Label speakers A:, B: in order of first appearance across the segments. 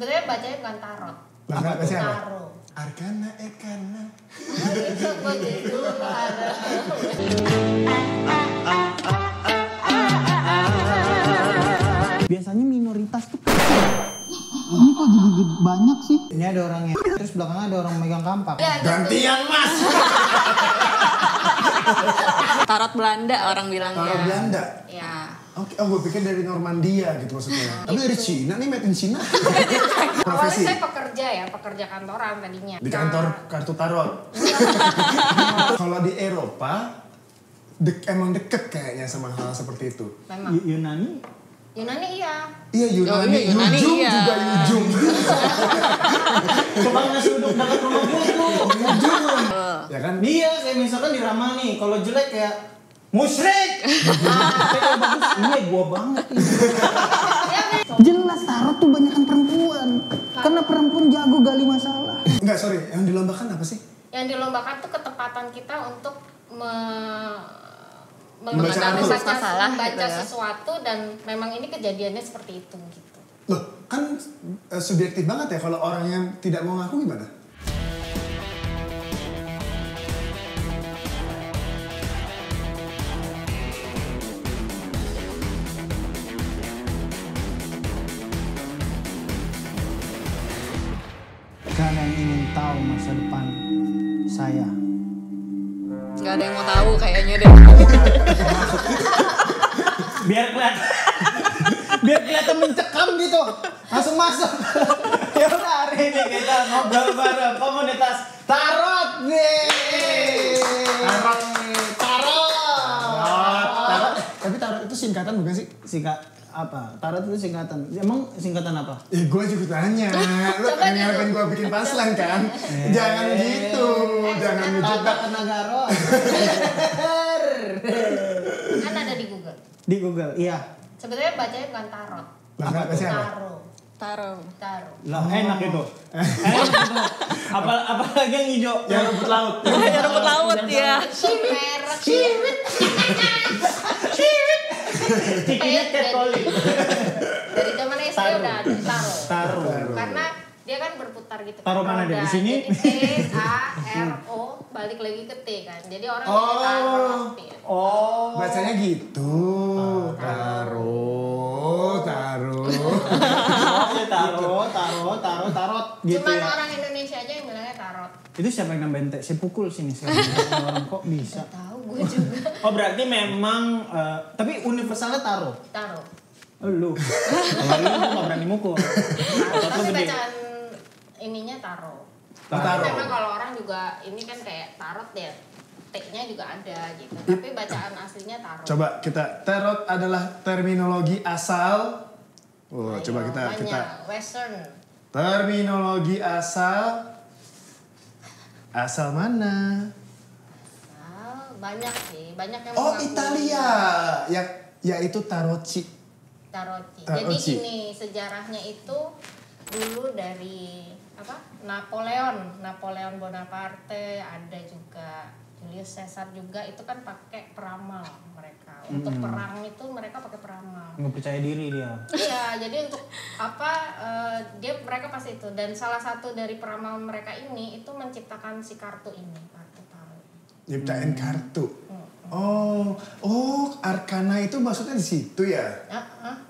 A: Sebetulnya bacanya bukan tarot.
B: Apa siapa?
A: Taro.
B: Arkana Ekana.
A: Itu begitu ada.
C: Biasanya minoritas tuh ini kok jadi banyak sih? Ini ada orangnya, terus belakangnya ada orang megang kampak.
A: Ya,
B: Gantian mas.
D: Tarot Belanda orang bilangnya.
B: Tarot Belanda.
D: Ya.
B: Oke, oh gue pikir dari Normandia gitu maksudnya. Tapi dari Cina nih, made in Cina.
A: Awalnya
B: Profesi
A: saya pekerja kantoran tadinya.
B: di kantor kartu tarot. Kalau di Eropa emang deket kayaknya sama hal seperti itu.
A: Memang.
C: Yunani
A: Iya.
B: Iya Yunani,
D: iya, Yunani,
B: Yujum
D: iya.
B: juga Yujum.
C: coba nasi uduk dekat rumah gue tuh.
B: Ya kan?
C: Iya, kayak misalkan di Rama nih, kalau jelek kayak musyrik. Tapi kalau bagus, iya gua banget. Jelas tarot tuh banyakan perempuan. Karena perempuan jago gali masalah.
B: Enggak, sorry. Yang dilombakan apa sih?
A: Yang dilombakan tuh ketepatan kita untuk
B: Membaca kartu.
D: Masalah
A: membaca
D: gitu ya.
A: sesuatu dan memang ini kejadiannya seperti itu gitu.
B: Loh, kan subjektif banget ya kalau orang yang tidak mau ngaku gimana?
C: Kalian ingin tahu masa depan saya?
D: Gak ada yang mau tahu kayaknya deh.
C: Biar kelihatan mencekam gitu, langsung masuk. Ya udah, hari ini kita ngobrol bareng komunitas tarot nih. Tarot.
B: Tapi tarot itu singkatan bukan sih?
C: Apa? Tarot itu singkatan. Emang singkatan apa?
B: Gue juga tanya. Lu kan ngarepin gue bikin punchline kan? Jangan gitu. Jangan ngejebak.
C: Nagaro.
A: Kan ada di Google.
C: Di Google, iya.
A: Sebetulnya bacanya bukan tarot.
B: Apa siapa?
A: Taro.
C: Lah enak itu. Enak itu. Apalagi yang hijau, yang rumput laut.
D: Yang rumput laut ya.
A: Merek.
C: Cikinya catcalling.
A: Dari zaman SD udah ada taro.
C: Taro.
A: Karena dia kan berputar gitu.
C: Taro mana deh? Di
A: Roda.
C: sini?
A: Jadi T A R O balik lagi ke T kan. Jadi orang jadi taro.
C: Oh.
B: Bacanya gitu. Tarot.
C: Tarot. Gitu
A: Cuman
C: ya.
A: orang Indonesia aja yang bilangnya tarot.
C: Itu siapa yang nambahin T? Saya pukul sini sekarang. Orang kok bisa.
A: Gak tahu gue juga.
C: Oh berarti memang, tapi universalnya taro.
A: Taro.
C: Oh, lu. Kalau lu gak berani mukul.
A: Tapi bacaan ininya taro.
B: Taro.
A: Memang kalau orang juga ini kan kayak tarot ya. T-nya juga ada gitu. Tapi bacaan aslinya taro.
B: Coba kita, tarot adalah terminologi asal. Oh,
A: Ayo,
B: coba kita
A: Western.
B: terminologi asal mana?
A: Banyak sih, banyak yang
B: Oh,
A: mengaku
B: Italia. Yaitu tarocci.
A: Tarocci.
B: Tarocci.
A: Jadi gini, sejarahnya itu dulu dari Napoleon Bonaparte, ada juga Julius Caesar juga, itu kan pakai peramal mereka. Untuk perang itu mereka pakai peramal.
C: Nggak percaya diri dia.
A: Iya, jadi untuk mereka pasti itu, dan salah satu dari peramal mereka ini itu menciptakan si kartu ini, kartu tarot.
B: Nyiptain kartu. Oh, arkana itu maksudnya di situ ya?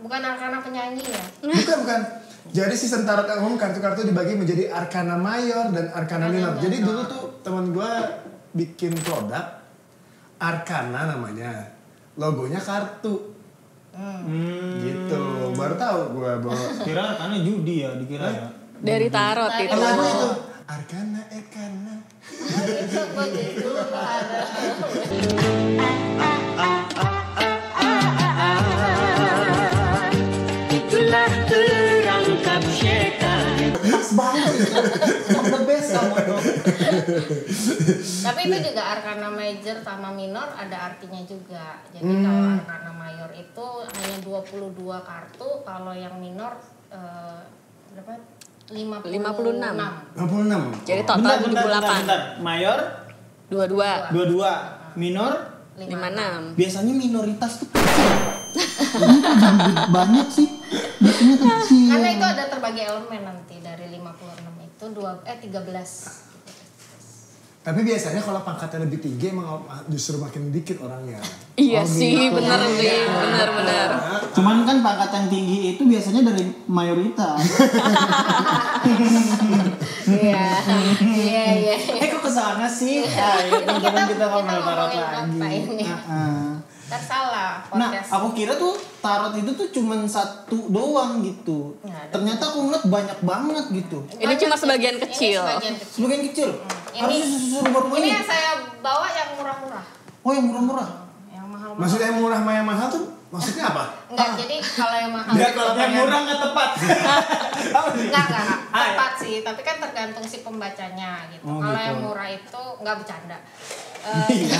A: Bukan arkana penyanyi ya?
B: Bukan. Jadi sistem tarot umum kartu-kartu dibagi menjadi arkana mayor dan arkana minor. Jadi dulu tuh teman gue bikin produk arkana namanya. Logonya kartu. Gitu. Baru tahu gue bahwa
C: Kira karena judi ya, dikira ya.
D: Dari tarot itu.
B: lagu itu arkana ekana.
A: Itu begitu ada.
E: Itulah terangkap setan.
C: Pas banget. The best kamu tuh.
A: Tapi itu juga arkana major sama minor ada artinya juga. Jadi kalau arkana mayor itu hanya 22 kartu, kalau yang minor berapa? 56.
B: 56.
D: Jadi total 78.
C: Bentar. Mayor
D: 22.
C: 22, minor
D: 56.
C: biasanya minoritas tuh kecil. Ini kok jadi banyak sih? Batunya kecil.
A: Karena itu ada terbagi elemen nanti dari 56 itu 13.
B: Tapi biasanya kalau pangkatnya lebih tinggi emang justru makin dikit orangnya.
D: Iya sih,
C: gitu.
D: bener sih, bener.
C: Cuman kan pangkat yang tinggi itu biasanya dari mayoritas.
A: Iya.
C: Kok kesana sih? Kita ngomongin tarot lagi.
A: Kan salah
C: Nah,
A: podcast.
C: aku kira tuh tarot itu tuh cuman satu doang gitu.
A: Nggak ada.
C: Ternyata aku ngeliat banyak banget gitu.
D: Ini cuma sebagian kecil.
A: Ini sebagian kecil.
C: Sebagian kecil.
A: Ini-
C: Harusnya susu baru
A: Ini yang saya bawa yang murah-murah.
C: Oh, yang murah-murah.
A: Yang mahal-mahal.
B: Maksudnya yang murah sama yang mahal tuh maksudnya apa?
A: Enggak, jadi kalau yang mahal
B: Enggak,
A: itu
B: kalau
C: Yang murah nggak tepat.
A: enggak
C: Ah,
A: tepat sih, tapi kan tergantung si pembacanya gitu.
C: Oh,
A: Kalau
C: gitu.
A: yang murah itu enggak bercanda.
C: Iya.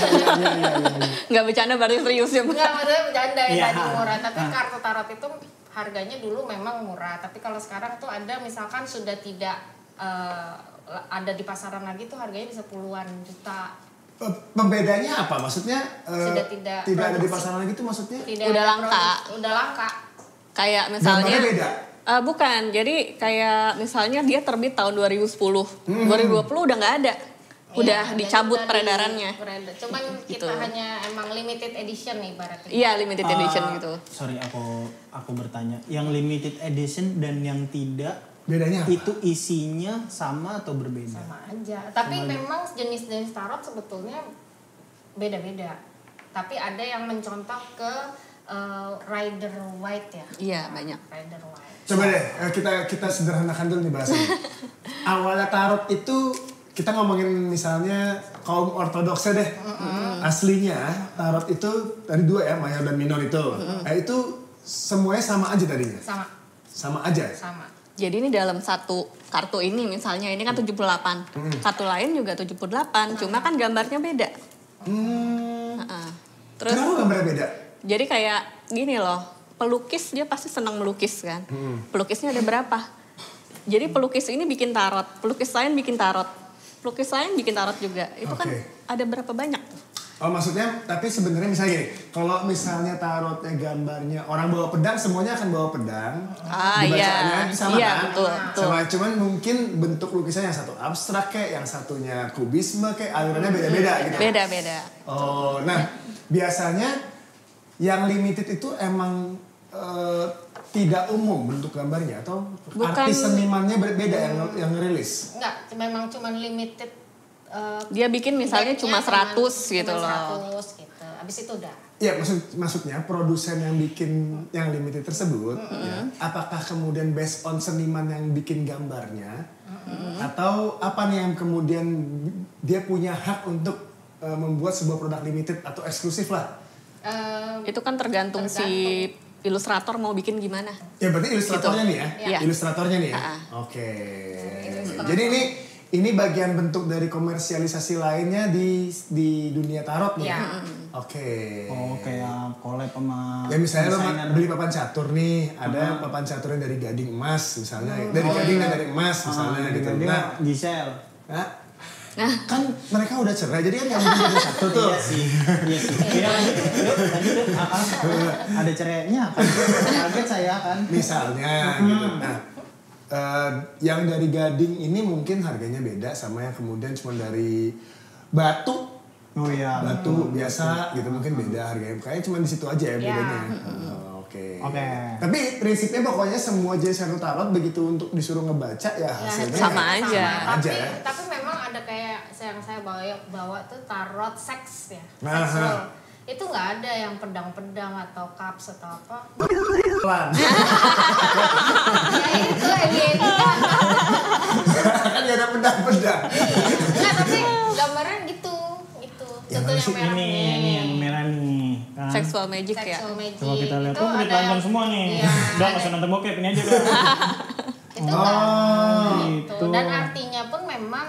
D: Nggak bercanda berarti serius ya.
A: Enggak, maksudnya bercanda ya
C: Iya.
A: tadi murah, tapi kartu tarot itu harganya dulu memang murah, tapi kalau sekarang tuh ada misalkan sudah tidak ada di pasaran lagi tuh harganya bisa puluhan juta.
B: Pembedanya apa? Maksudnya
A: Sudah tidak
B: ada di
A: produksi.
B: pasaran lagi tuh maksudnya?
A: Tidak
D: Udah
A: ada
D: langka.
A: udah langka.
D: Kayak misalnya
B: Gambarnya beda?
D: Bukan, jadi kayak misalnya dia terbit tahun 2010, 2020 udah nggak ada, udah
A: Iya,
D: dicabut
A: dan udah
D: peredarannya.
A: Cuman
D: Gitu.
A: kita hanya emang limited edition nih ibaratnya.
D: Iya, limited edition gitu.
C: Sorry, aku bertanya. Yang limited edition dan yang tidak
B: Bedanya apa?
C: itu isinya sama atau berbeda?
A: Sama aja. Tapi memang jenis-jenis tarot sebetulnya beda-beda. Tapi ada yang mencontoh ke Rider White ya.
D: Iya, banyak.
A: Rider White.
B: Coba deh kita sederhanakan dulu nih bahasanya. Awalnya tarot itu kita ngomongin misalnya kaum ortodoksnya deh. Aslinya tarot itu dari dua ya, mayor dan minor itu. Nah, itu semuanya sama aja tadinya.
A: Sama.
B: Sama aja.
A: Sama.
D: Jadi ini dalam satu kartu ini misalnya ini kan 78. Kartu lain juga 78, cuma kan gambarnya beda. Heeh. Terus
B: Kenapa gambarnya beda?
D: jadi kayak gini loh, pelukis dia pasti senang melukis kan. Pelukisnya ada berapa? Jadi pelukis ini bikin tarot, pelukis lain bikin tarot, pelukis lain bikin tarot juga. Itu kan
B: Oke.
D: ada berapa banyak tuh?
B: Oh maksudnya, tapi sebenarnya misalnya gini, kalau misalnya tarotnya gambarnya orang bawa pedang, semuanya akan bawa pedang.
D: Ah,
B: Dibacaannya
D: iya.
B: sama
D: Iya,
B: kan?
D: betul, betul.
B: Sama, cuman mungkin bentuk lukisannya yang satu abstrak kayak, yang satunya kubisme kayak, alirannya beda-beda gitu.
D: Beda-beda.
B: Oh, nah biasanya yang limited itu emang tidak umum bentuk gambarnya atau
D: Bukan.
B: artis senimannya berbeda yang ngerilis?
A: Enggak, memang cuman limited.
D: Dia bikin misalnya
A: decknya
D: cuma 100 gitu
A: cuman
D: loh.
A: 100 gitu. Abis itu udah.
B: Ya maksudnya produsen yang bikin yang limited tersebut, ya, apakah kemudian based on seniman yang bikin gambarnya, atau apa nih yang kemudian dia punya hak untuk membuat sebuah produk limited atau eksklusif lah?
D: Itu kan tergantung si ilustrator mau bikin gimana.
B: Ya berarti ilustratornya nih ya,
D: Iya.
B: ilustratornya nih ya. Oke. Jadi ini bagian bentuk dari komersialisasi lainnya di dunia tarot nih.
A: Iya.
B: Oke.
C: Oh, kayak collab sama
B: Ya misalnya lo
C: desainer.
B: beli papan catur nih, ada papan caturnya dari gading emas misalnya, dari gading dan dari emas misalnya gitu.
C: Dia
B: Nah,
C: Giselle.
B: kan mereka udah cerai, jadi kan nggak mungkin jadi satu tuh.
C: Iya sih. Iya, lanjut. Yuk, lanjut. Ada cerainya kan. Kaget saya kan.
B: Misalnya gitu. Nah, yang dari gading ini mungkin harganya beda sama yang kemudian cuma dari batu.
C: Oh iya.
B: Batu biasa gitu mungkin beda harganya. Kayaknya cuma di situ aja ya bedanya. Oke.
C: Oke.
B: Tapi prinsipnya pokoknya semua jenis kartu tarot begitu untuk disuruh ngebaca ya hasilnya
D: sama
B: ya
D: aja.
B: sama aja.
A: Tapi memang ada kayak yang saya bawa tuh tarot seks ya.
B: Aha.
A: Seksual. Itu nggak ada yang pedang-pedang atau cups atau apa.
B: Pelan.
A: Ya itu gitu.
B: Kan gak ada pedang-pedang.
A: Enggak, tapi gambarnya gitu.
B: Yang
A: Contoh
B: mana sih?
A: yang merah
C: Ini yang merah nih. Kan?
D: Seksual magic ya.
A: Sexual magic.
C: Coba kita lihat.
A: Itu
C: Kok udah
A: ada
C: tonton
A: yang-
C: semua nih.
A: Iya,
C: Udah
A: ada-
C: nggak usah nonton bokep ini aja udah.
A: Itu gitu. Dan artinya pun memang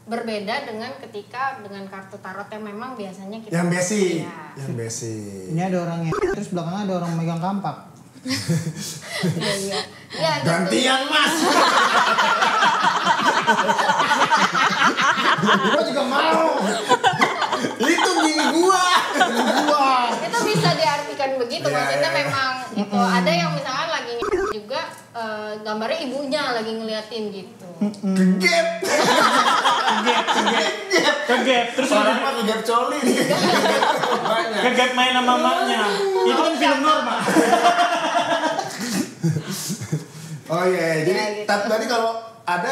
A: berbeda dengan ketika dengan kartu tarot yang memang biasanya kita
B: Yang basic.
A: Iya.
B: Yang basic.
C: Ini ada orang yang terus belakangnya ada orang megang kampak.
A: Iya. Ya, gitu.
B: Gantian mas. Gua juga mau. Itu bini gua.
A: Itu bisa diartikan begitu.
B: Iya,
A: Maksudnya
B: iya.
A: memang itu ada yang misalkan lagi gambarnya ibunya lagi ngeliatin gitu.
B: Kegep.
C: Kegep. Terus
B: Orang mah kegep coli nih.
C: kegep main sama mamanya. Itu kan film normal.
B: Oh iya, jadi
A: Ya, gitu.
B: tadi kalau ada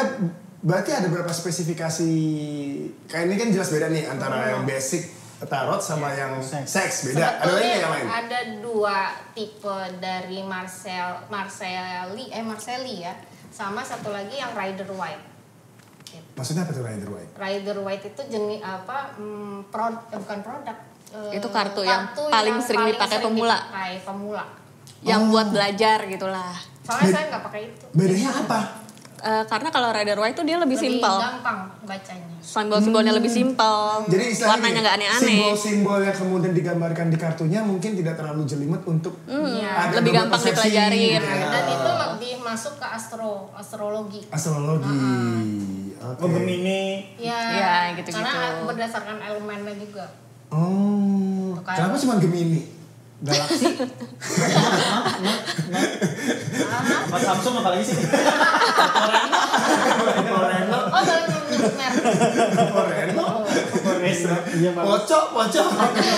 B: berarti ada berapa spesifikasi? Kayak ini kan jelas beda nih antara yang basic tarot sama yang seks beda. Ada lagi nggak yang lain?
A: Ada 2 tipe dari Marcelli ya, sama satu lagi yang Rider White. Gitu.
B: Maksudnya apa tuh Rider White?
A: Rider White itu jenis apa? Bukan produk.
D: Itu kartu yang paling sering dipakai pemula.
A: Dipakai pemula.
D: Yang buat belajar gitulah.
A: Soalnya saya nggak pakai itu.
B: Bedanya apa?
D: Karena kalau Rider White tuh dia lebih simpel.
A: Gampang bacanya.
D: Simbol-simbolnya lebih simpel.
B: Jadi istilahnya
D: warnanya nggak aneh-aneh.
B: simbol-simbol yang kemudian digambarkan di kartunya mungkin tidak terlalu jelimet untuk
A: Iya.
B: ada
D: lebih
B: beberapa
D: gampang
B: persepsi
D: dipelajarin.
B: gitu ya.
A: Dan itu lebih masuk ke astrologi.
B: Astrologi. Oke.
C: Oh Gemini.
A: Ya,
D: Ya, gitu-gitu.
A: Karena berdasarkan elemennya juga.
B: Oh,
A: Bukan.
B: kenapa cuma Gemini?
C: Galaksi. Apa Samsung apa lagi sih? Reno.
A: Oh, boleh nyebut merek.
B: Reno.
C: Reno. Iya bagus.
B: Pocok.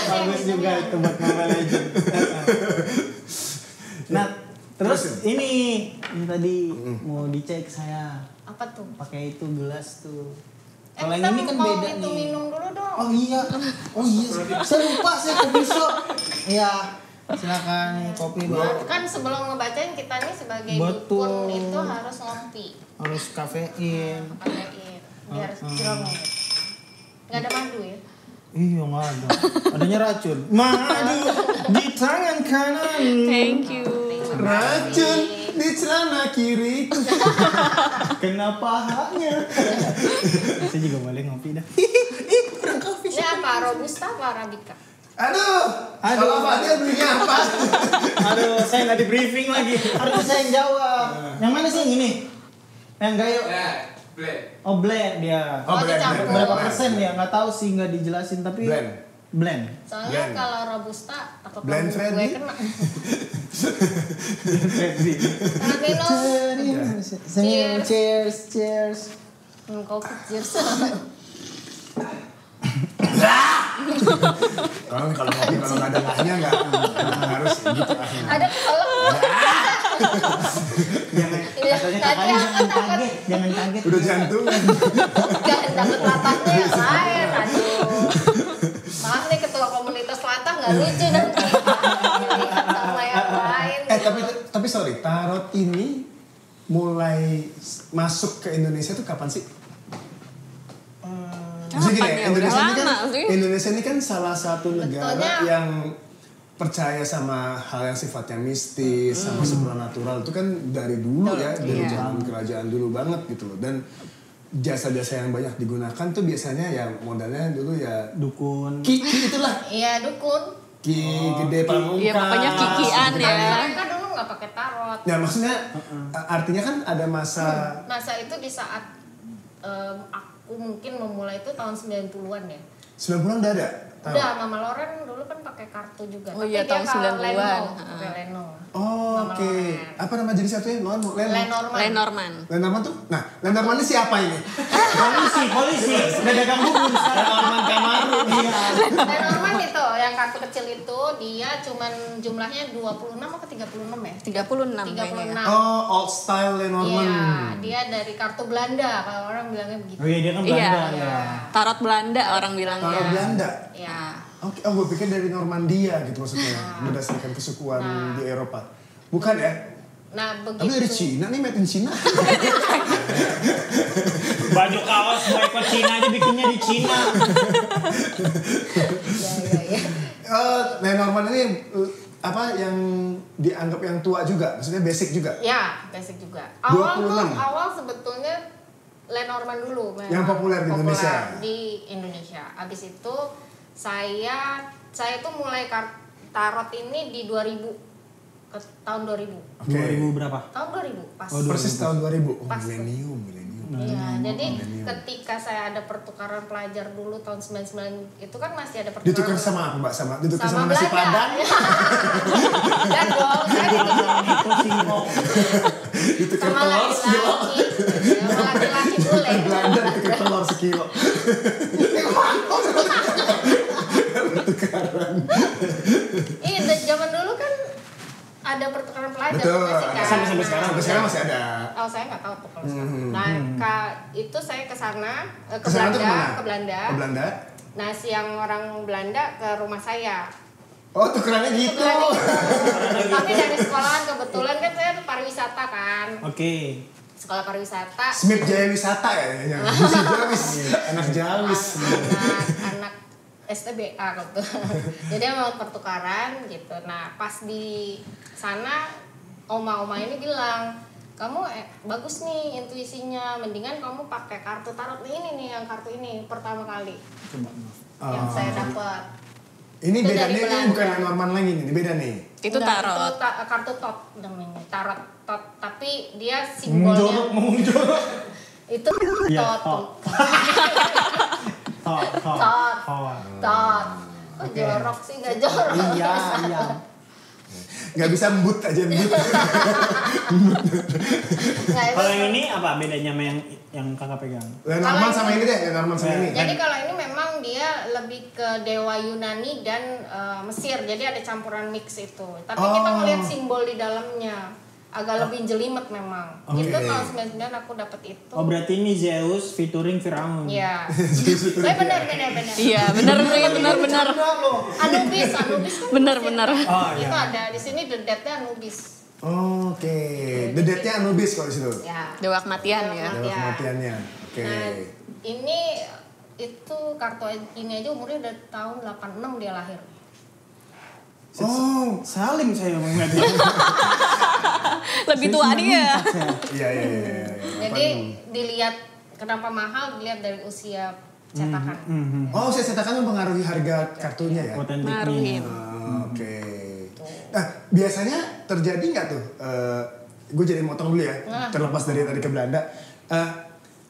C: Bagus juga itu buat Mobile Legends. Nah, terus ini tadi mau dicek saya
A: Apa tuh?
C: pakai itu gelas tuh. Kalau
A: Kita
C: yang ini kan
A: mau
C: beda
A: itu
C: nih.
A: minum dulu dong.
C: Oh iya, saya lupa saya kopi shop. Iya, silakan nih kopi bawa.
A: Kan sebelum ngebacain kita nih sebagai
C: Betul.
A: dukun itu harus ngopi.
C: Harus kafein.
A: Kafein. Biar jerong gitu. Nggak ada madu ya?
C: Iya nggak ada. Adanya racun. Madu di tangan kanan.
D: Thank you.
B: Racun di celana kiriku.
C: Kena pahanya. Saya juga boleh ngopi dah. Kurang kopi.
A: Ini apa? Robusta apa Arabica?
B: Aduh. Kalau Pak dia belinya apa?
C: Aduh, saya nggak di briefing lagi. Harusnya saya yang jawab. Yang mana sih yang ini? Yang gayo? Oh blend dia.
B: Oh, blend,
A: dicampur.
B: blend.
C: Berapa persen ya? Nggak tahu sih, nggak dijelasin tapi. Blend.
A: Soalnya
B: Blend.
A: kalau Robusta takut
B: Blend
A: gue
B: Freddy.
A: kena.
C: Freddy.
A: Karena minum.
C: Senyum, cheers.
A: Kopi cheers.
B: Kalau ngopi kalau nggak ada ngahnya nggak harus gitu akhirnya.
A: Ada kalau
C: Katanya kakaknya jangan kaget.
B: Udah jantung.
A: jangan dapet latahnya yang lain. Aduh. Maaf nih ketua komunitas latah nggak lucu nanti. Sama yang lain.
B: Tapi sorry, tarot ini mulai masuk ke Indonesia tuh kapan sih? Maksudnya gini,
D: Kapan ya? Udah lama sih.
B: Indonesia ini kan salah satu negara
A: Betulnya-
B: yang percaya sama hal yang sifatnya mistis, sama supranatural itu kan dari dulu ya, dari
D: Iya.
B: zaman kerajaan dulu banget gitu loh. Dan jasa-jasa yang banyak digunakan tuh biasanya yang modalnya dulu ya
C: Dukun.
B: ki itulah
A: Iya dukun.
B: ki gede pamungkas.
D: Iya, pokoknya kikian
B: gitu
D: ya.
B: kan.
A: Mereka dulu nggak pakai tarot.
B: Ya maksudnya artinya kan ada masa
A: Masa itu di saat aku mungkin memulai itu tahun 90-an ya.
B: 90-an udah ada. Tahu?
A: Udah, Mama Loren dulu kan pakai kartu juga.
D: Oh
A: Tapi
D: iya,
A: dia
D: tahun
A: kalau
D: 90-an.
A: Leno, pakai Leno.
B: Oh,
A: Mama
B: oke.
A: Loren.
B: Apa nama jenis satunya? Lenormand.
A: Lenormand.
B: Lenormand tuh? Nah, Lenormand ini siapa ini?
C: Polisi. Udah dagang bubur sekarang Arman Kamaru. Iya.
A: Lenormand itu yang kartu kecil itu dia cuman jumlahnya 26 atau 36 ya?
D: 36 kayaknya.
A: 36.
B: Oh, old style Lenormand.
A: Iya, dia dari kartu Belanda kalau orang bilangnya begitu.
C: Oh iya dia kan
D: Iya.
C: Belanda ya.
D: Tarot Belanda orang bilangnya.
B: Tarot Belanda.
A: Iya.
B: Oke, oh gue pikir dari Normandia gitu maksudnya, berdasarkan kesukuan di Eropa. Bukan ya?
A: Nah,
B: Tapi
A: begitu.
B: dari Cina nih, made in Cina.
C: Baju kaos mau ikut Cina aja bikinnya di Cina.
A: Iya.
B: Lenormand ini apa yang dianggap yang tua juga, maksudnya basic juga.
A: Ya, basic juga. Awal
B: 26.
A: tuh, awal sebetulnya Lenormand dulu.
B: Yang populer di Indonesia.
A: Di Indonesia. Abis itu saya tuh mulai tarot ini di 2000 ke tahun 2000.
B: Oke.
C: 2000 berapa?
A: Tahun 2000 pas.
B: Persis tahun 2000. Oh,
A: Pas.
B: milenium.
A: Iya, jadi ketika saya ada pertukaran pelajar dulu tahun 99 itu kan masih ada pertukaran.
B: Ditukar sama apa, Mbak? Ditukar sama nasi
A: Belanda.
B: padang?
A: Dan dong, saya ditukar.
C: Itu singkong.
B: Ditukar
A: sama
B: telur sekilo.
A: laki-laki, sama laki-laki bule.
B: Belanda ditukar telur sekilo. Tukaran.
A: Iya, dan zaman dulu kan ada pertukaran pelajar
B: Betul.
A: masih kan.
C: Sampai sekarang.
B: Sampai sekarang masih ada.
A: Oh, saya nggak tahu tuh kalau sekarang. Nah, itu saya ke sana, ke
B: Kesana tuh
A: Belanda,
B: kemana?
A: ke Belanda.
B: Ke Belanda.
A: Nah, si yang orang Belanda ke rumah saya.
B: Oh, tukerannya gitu.
A: Tapi dari sekolahan kebetulan kan saya pariwisata kan.
C: Oke.
A: Sekolah pariwisata.
B: Smith Jaya Wisata ya. Jawis. Anak Jawis.
A: Anak STBA gitu. Jadi mau pertukaran gitu. Nah, pas di sana oma-oma ini bilang, kamu bagus nih intuisinya, mendingan kamu pakai kartu tarot ini nih, yang kartu ini pertama kali yang saya dapat.
B: Ini
A: Itu
B: beda
A: dari
B: nih, ini
A: Belanda.
B: bukan yang normal lagi nih, ini beda nih.
D: Itu
A: Enggak,
D: tarot.
A: itu kartu tot namanya, tarot tot, tapi dia simbolnya
C: Ngomong jorok.
A: itu
C: Iya,
A: tot.
C: tot.
A: Tot. Kok jorok sih, nggak jorok.
C: Iya.
B: Nggak bisa embut aja embut.
A: Nggak, itu
C: Kalau yang ini apa bedanya sama yang kakak pegang?
B: Yang normal sama ini deh, yang normal sama ini.
A: Jadi kalau ini memang dia lebih ke dewa Yunani dan Mesir, jadi ada campuran mix itu. Tapi kita
B: Oh.
A: ngelihat simbol di dalamnya agak lebih jelimet memang.
B: Oke.
A: Itu tahun 99 aku dapat itu.
C: Oh berarti ini Zeus featuring Firaun.
A: Iya. Saya benar.
D: Iya, benar.
A: Anubis kan.
D: Benar.
C: Oh
A: Itu
C: iya.
A: ada di sini the dead-nya Anubis.
B: Oke, the dead-nya Anubis kalau di situ.
A: Ya.
D: Dewa kematian ya.
B: Dewa kematiannya. Oke.
A: Nah, ini itu kartu ini aja umurnya udah tahun 86 dia lahir.
B: Oh,
C: Saling saya mengatakan.
D: Lebih tua dia.
B: iya.
A: Jadi dilihat kenapa mahal, dilihat dari usia cetakan.
B: Oh, saya cetakan mempengaruhi harga kartunya ya.
C: Otentiknya.
D: Ngaruhin.
B: Oke. Nah, biasanya terjadi nggak tuh? Gue jadi motong dulu ya, terlepas dari tadi ke Belanda.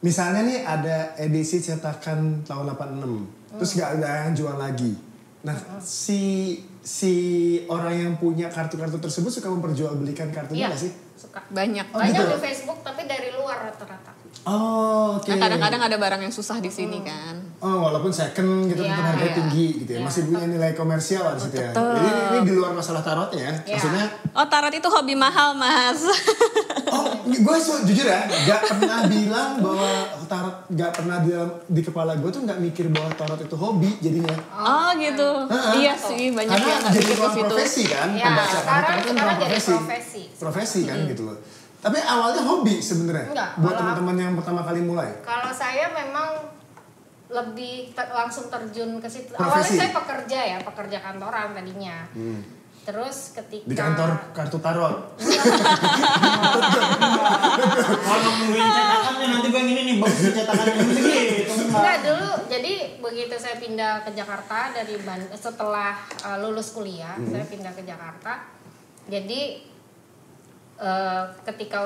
B: Misalnya nih ada edisi cetakan tahun 86, terus nggak ada yang jual lagi. Nah, si orang yang punya kartu-kartu tersebut suka memperjualbelikan kartunya
A: Iya,
B: nggak sih?
A: suka.
D: Banyak.
B: Oh,
A: Banyak
B: gitu?
A: di Facebook tapi dari luar rata-rata.
B: Oh, oke.
D: Nah, kadang-kadang ada barang yang susah di sini kan.
B: Oh, walaupun second gitu
A: Iya,
B: tetap harganya
A: iya.
B: tinggi gitu ya.
A: Iya.
B: Masih punya nilai komersial lah di situ ya. Jadi ini di luar masalah tarotnya ya.
A: Iya.
B: Maksudnya,
D: Oh, tarot itu hobi mahal, Mas.
B: gue jujur ya, gak pernah bilang bahwa tarot, gak pernah di kepala gue tuh gak mikir bahwa tarot itu hobi jadinya.
D: Oh, gitu. Iya sih, banyak
B: Karena
D: yang nggak
B: jadi
D: mikir ke
B: ruang
D: situ.
B: profesi kan,
A: Ya,
B: pembaca
A: sekarang
B: tarot kan ruang
A: jadi
B: profesi.
A: profesi.
B: Profesi kan gitu loh. Tapi awalnya hobi sebenarnya
A: Enggak,
B: buat
A: kalau
B: teman-teman yang pertama kali mulai.
A: Kalau saya memang lebih langsung terjun ke situ.
B: Profesi.
A: Awalnya saya pekerja kantoran tadinya. Terus ketika
B: Di kantor kartu tarot.
C: Kalau ngomongin cetakannya nanti gue yang ini nih bagus cetakannya gitu.
A: enggak dulu, jadi begitu saya pindah ke Jakarta dari setelah lulus kuliah, saya pindah ke Jakarta. Jadi ketika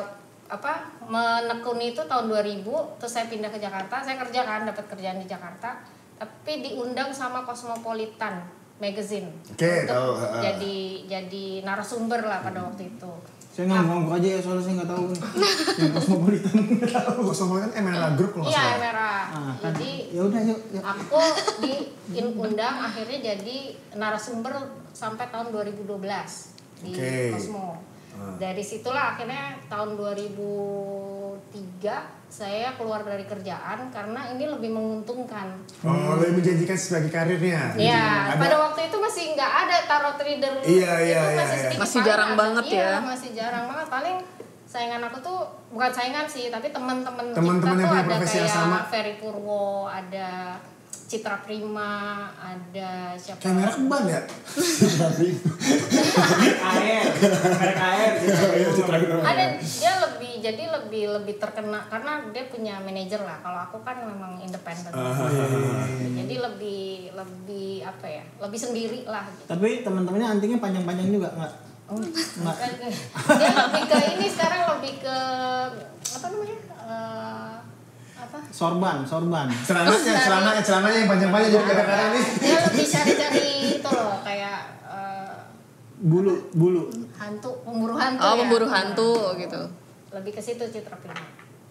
A: menekuni itu tahun 2000, terus saya pindah ke Jakarta, saya kerja kan, dapat kerjaan di Jakarta, tapi diundang sama Cosmopolitan Magazine.
B: Oke,
A: untuk
B: tahu,
A: jadi narasumber lah pada waktu itu.
C: Saya nggak aja ya soalnya saya nggak tahu. Yang Cosmopolitan nggak tahu.
B: Cosmopolitan Emerald Group kalau nggak
A: Iya,
B: salah.
A: merah.
C: Kan.
A: Jadi
C: Ya udah yuk.
A: aku diundang akhirnya jadi narasumber sampai tahun 2012 di
B: Oke.
A: Cosmo. Dari situlah akhirnya tahun 2003 saya keluar dari kerjaan karena ini lebih menguntungkan.
B: Oh, lebih menjanjikan sebagai karirnya.
A: Iya,
B: Ada-
A: pada waktu itu masih nggak ada tarot reader.
B: Iya,
A: itu
B: iya,
A: masih
B: iya.
A: sedikit
D: Masih
A: paling
D: jarang
A: ada.
D: banget
A: Iya,
D: ya.
A: masih jarang banget. Paling saingan aku tuh bukan saingan sih, tapi teman-teman
B: Teman-teman
A: kita
B: yang
A: tuh
B: punya
A: ada
B: profesi yang
A: kayak
B: sama.
A: Ferry Purwo, ada Citra Prima, ada siapa?
B: Kayak merek ban ya?
C: Air, merek air.
A: Ada dia lebih terkena karena dia punya manajer lah. Kalau aku kan memang independen. Jadi lebih apa ya? Lebih sendiri lah. Gitu.
C: Tapi teman-temannya antingnya panjang-panjang juga nggak? Nggak.
A: Dia lebih ke ini sekarang lebih ke apa namanya? Apa?
C: Sorban.
B: Celananya yang panjang-panjang jadi kadang-kadang nih.
A: Dia lebih cari-cari itu loh kayak
C: Bulu.
A: hantu, pemburu hantu.
D: Oh,
A: ya.
D: pemburu hantu gitu.
A: Lebih ke situ Citra Prima.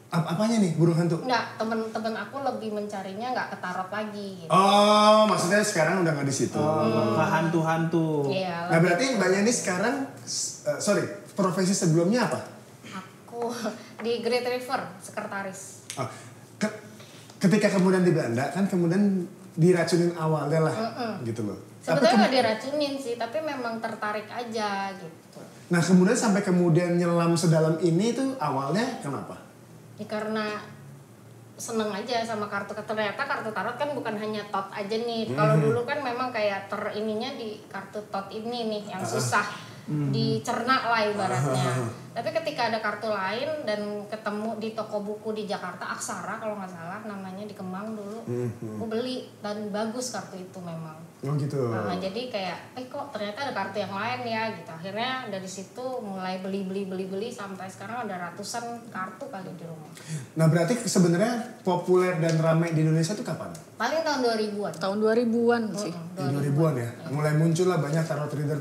B: Apanya nih burung hantu?
A: Enggak, temen-temen aku lebih mencarinya nggak ke tarot lagi gitu.
B: Oh, maksudnya sekarang udah nggak di situ.
C: Ke hantu-hantu.
A: Iya.
B: Nah berarti Mbak Yani sekarang, profesi sebelumnya apa?
A: Aku di Great River, sekretaris.
B: Oh, ketika kemudian di Belanda kan kemudian diracunin awalnya lah, gitu loh.
A: Sebetulnya nggak diracunin sih, tapi memang tertarik aja gitu.
B: Nah kemudian sampai kemudian nyelam sedalam ini tuh awalnya kenapa?
A: Ya karena seneng aja sama kartu. Ternyata kartu tarot kan bukan hanya tot aja nih. Kalau dulu kan memang kayak ininya di kartu tot ini nih yang susah dicerna lah ibaratnya. Tapi ketika ada kartu lain dan ketemu di toko buku di Jakarta, Aksara kalau nggak salah namanya, di Kemang dulu, aku beli dan bagus kartu itu memang.
B: Oh gitu.
A: Nah, jadi kayak, kok ternyata ada kartu yang lain ya gitu. Akhirnya dari situ mulai beli sampai sekarang ada ratusan kartu kali di rumah.
B: Nah berarti sebenarnya populer dan ramai di Indonesia tuh kapan?
A: Paling tahun 2000-an.
D: Tahun 2000-an sih.
B: Di 2000-an ya? Mulai muncul lah banyak tarot reader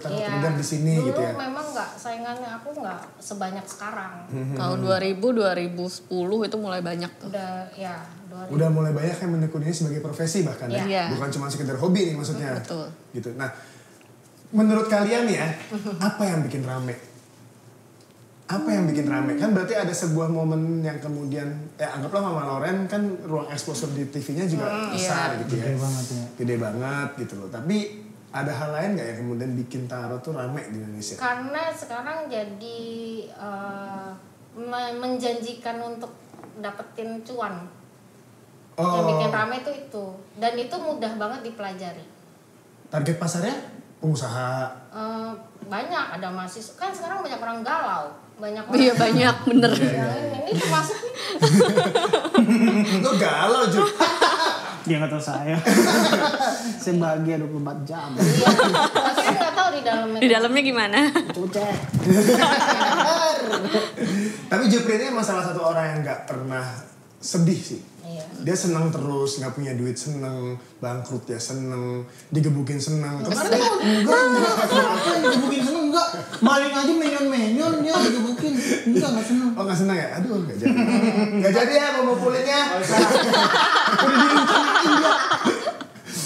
B: di sini
A: dulu
B: gitu ya?
A: memang nggak, saingannya aku nggak sebanyak sekarang.
D: Tahun 2000, 2010 itu mulai banyak tuh.
A: Udah ya 2000.
B: Udah mulai banyak yang menekuninya sebagai profesi bahkan ya?
D: Iya.
B: Bukan cuma sekedar hobi nih maksudnya.
D: Betul.
B: Gitu. Nah, menurut kalian ya, apa yang bikin rame? Apa yang bikin rame? Kan berarti ada sebuah momen yang kemudian, anggaplah Mama Loren kan ruang exposure di TV-nya juga besar gitu ya.
C: Gede banget ya.
B: Gede banget gitu loh. Tapi ada hal lain nggak yang kemudian bikin tarot tuh rame di Indonesia?
A: Karena sekarang jadi menjanjikan untuk dapetin cuan. Yang bikin rame itu. Dan itu mudah banget dipelajari.
B: Target pasarnya pengusaha.
A: Banyak, ada mahasiswa. Kan sekarang banyak orang galau. Banyak orang.
D: Iya banyak, bener.
A: Ini termasuk
B: Lo galau juga.
C: Dia nggak tahu saya. Saya bahagia 24 jam.
A: Iya, tapi kan nggak tahu di dalamnya.
D: Di dalamnya gimana?
C: Cucek.
B: Tapi Jupri ini emang salah satu orang yang nggak pernah sedih sih.
A: Iya.
B: Dia senang terus, nggak punya duit seneng, bangkrut ya seneng, digebukin seneng. Kemarin
C: Enggak. Apa yang digebukin seneng? Enggak. Maling aja menyon dia digebukin. Enggak seneng.
B: oh nggak seneng ya? Aduh nggak jadi. Nggak jadi ya mau pukulnya.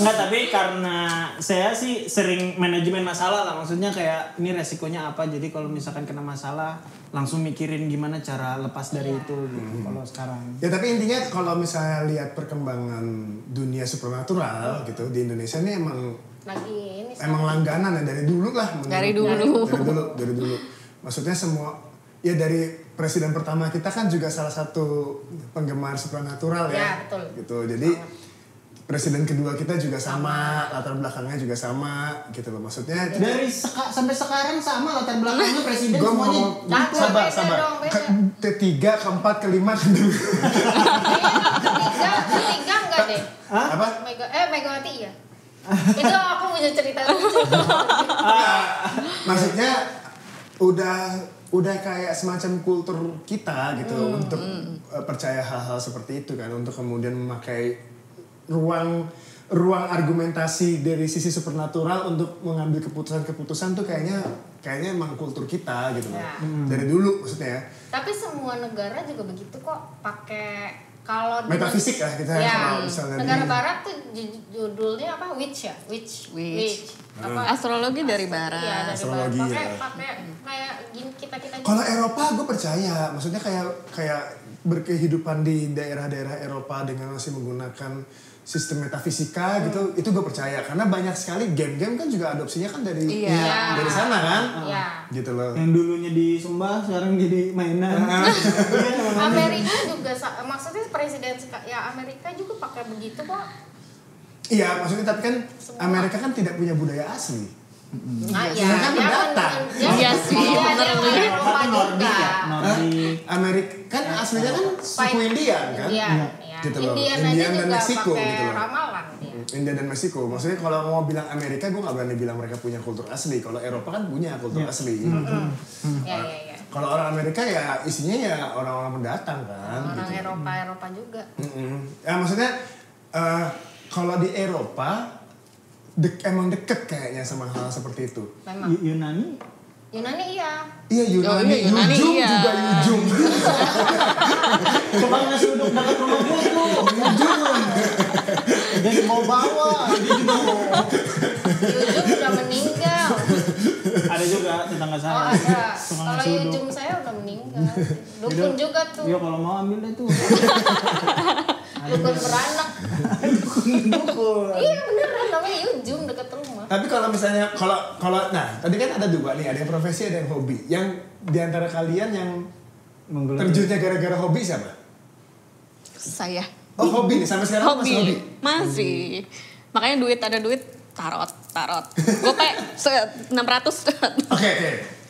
C: Enggak, tapi karena saya sih sering manajemen masalah lah. Maksudnya kayak ini resikonya apa. Jadi kalau misalkan kena masalah langsung mikirin gimana cara lepas dari itu gitu. Kalau sekarang.
B: Ya tapi intinya kalau misalnya lihat perkembangan dunia supernatural gitu di Indonesia ini emang
A: Lagi ini
B: emang langganan ya dari dulu lah.
D: Dari dulu.
B: Dari dulu. Maksudnya semua ya dari presiden pertama kita kan juga salah satu penggemar supernatural ya.
A: Ya, betul.
B: Gitu. Jadi presiden kedua kita juga sama, latar belakangnya juga sama gitu loh. Maksudnya
C: Dari sampai sekarang sama latar belakangnya presiden
B: Gua
C: semuanya.
B: mau
A: Sabar.
B: ketiga, keempat, kelima, kedua.
A: Ketiga enggak deh.
B: Apa?
A: Megawati ya. Itu aku punya cerita lucu.
B: Maksudnya udah kayak semacam kultur kita gitu untuk percaya hal-hal seperti itu kan, untuk kemudian memakai ruang argumentasi dari sisi supernatural untuk mengambil keputusan tuh kayaknya emang kultur kita gitu loh.
A: Ya.
B: Dari dulu maksudnya.
A: Tapi semua negara juga begitu kok, pakai kalau
B: Metafisik lah kita kalau misalnya
A: negara barat tuh judulnya apa? Witch ya? Witch. Apa?
D: Astrologi dari
A: Iya,
D: barat.
A: dari
B: Astrologi,
A: barat.
B: ya.
A: Pakai kayak gini kita
B: Kalau Eropa gue percaya, maksudnya kayak berkehidupan di daerah-daerah Eropa dengan masih menggunakan sistem metafisika gitu, itu gue percaya karena banyak sekali game-game kan juga adopsinya kan dari sana kan, gitu loh.
C: Yang dulunya disembah sekarang jadi mainan.
A: Amerika juga maksudnya presiden ya Amerika juga pakai begitu kok.
B: Iya, maksudnya tapi kan
A: Semua.
B: Amerika kan tidak punya budaya asli.
A: Iya,
B: kan pendatang.
D: Iya sih, bener
A: dia
D: nih.
A: Eropa
C: Nordik
A: juga.
C: ya, Nordik.
B: Amerika kan aslinya kan suku Indian kan, gitu loh.
A: Indian
B: Indian
A: aja
B: dan
A: juga
B: Meksiko
A: pakai
B: gitu loh.
A: ramalan dia.
B: India dan Meksiko. Maksudnya kalau mau bilang Amerika, gue nggak berani bilang mereka punya kultur asli. Kalau Eropa kan punya kultur asli.
A: Iya.
B: Kalau orang Amerika ya isinya ya orang-orang pendatang kan.
A: Orang
B: gitu.
A: Eropa juga.
B: Ya maksudnya kalau di Eropa emang deket kayaknya sama hal seperti itu.
A: Memang.
C: Yunani
A: Yunani iya.
B: Iya Yunani,
D: Oh, iya, Yunani,
B: Yujum
D: iya.
B: juga Yujum.
C: Coba nasi uduk dekat rumah gue tuh. Yujum. Dan mau bawa.
A: Yujum udah meninggal.
C: Ada juga tetangga saya.
A: Oh ada.
C: Tukang
A: Kalau
C: nasi uduk.
A: Yujum saya udah meninggal. Dukun juga tuh.
C: Iya kalau mau ambil deh tuh.
A: Dukun beranak.
C: Dukun.
A: Iya beneran namanya Yujum dekat rumah.
B: Tapi kalau misalnya kalau nah tadi kan ada dua nih, ada yang profesi ada yang hobi. Yang diantara kalian yang terjunnya gara-gara hobi siapa?
D: Saya.
B: Oh hobi nih sampai sekarang masih hobi.
D: Masih. Makanya ada duit tarot. Gope 600.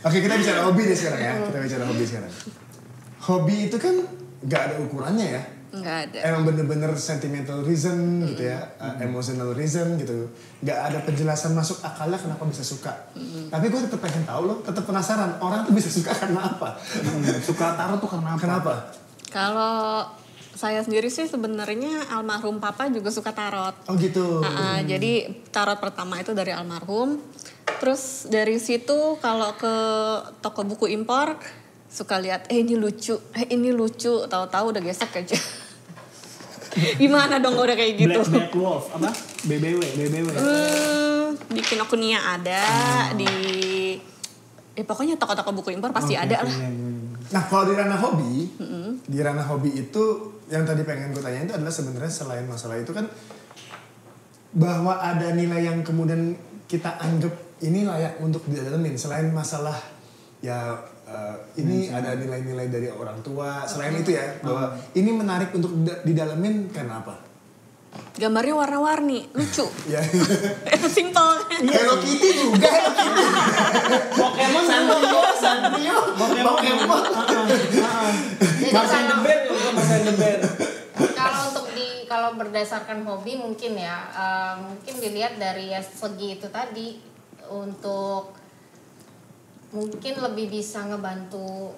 B: Oke, kita bicara hobi nih sekarang ya. Kita bicara hobi sekarang. Hobi itu kan nggak ada ukurannya ya.
D: Nggak ada.
B: Emang bener-bener sentimental reason gitu ya, emotional reason gitu. Nggak ada penjelasan masuk akalnya kenapa bisa suka. Tapi gue tetap pengen tahu loh, tetap penasaran orang tuh bisa suka karena apa.
C: Suka tarot tuh karena apa?
B: Kenapa?
D: Kalau saya sendiri sih sebenarnya almarhum papa juga suka tarot.
B: Oh gitu.
D: Jadi tarot pertama itu dari almarhum. Terus dari situ kalau ke toko buku impor suka lihat ini lucu, tahu-tahu udah gesek aja. Gimana dong udah kayak gitu?
C: Black Wolf apa? BBW.
D: Di Kinokuniya ada, pokoknya toko-toko buku impor pasti ada lah.
B: Nah kalau di ranah hobi itu yang tadi pengen gue tanya itu adalah sebenarnya selain masalah itu kan bahwa ada nilai yang kemudian kita anggap ini layak untuk didalemin selain masalah ya ini ada nilai-nilai dari orang tua selain itu ya bahwa ini menarik untuk didalemin karena apa?
D: Gambarnya warna-warni, lucu.
B: Ya.
D: Itu simple.
B: Hello Kitty juga Hello Kitty.
C: Pokemon
B: Sanrio. Pokemon.
A: Jadi
C: Marcel the Bear juga Marcel the Bear.
A: kalau berdasarkan hobi mungkin ya mungkin dilihat dari segi itu tadi untuk mungkin lebih bisa ngebantu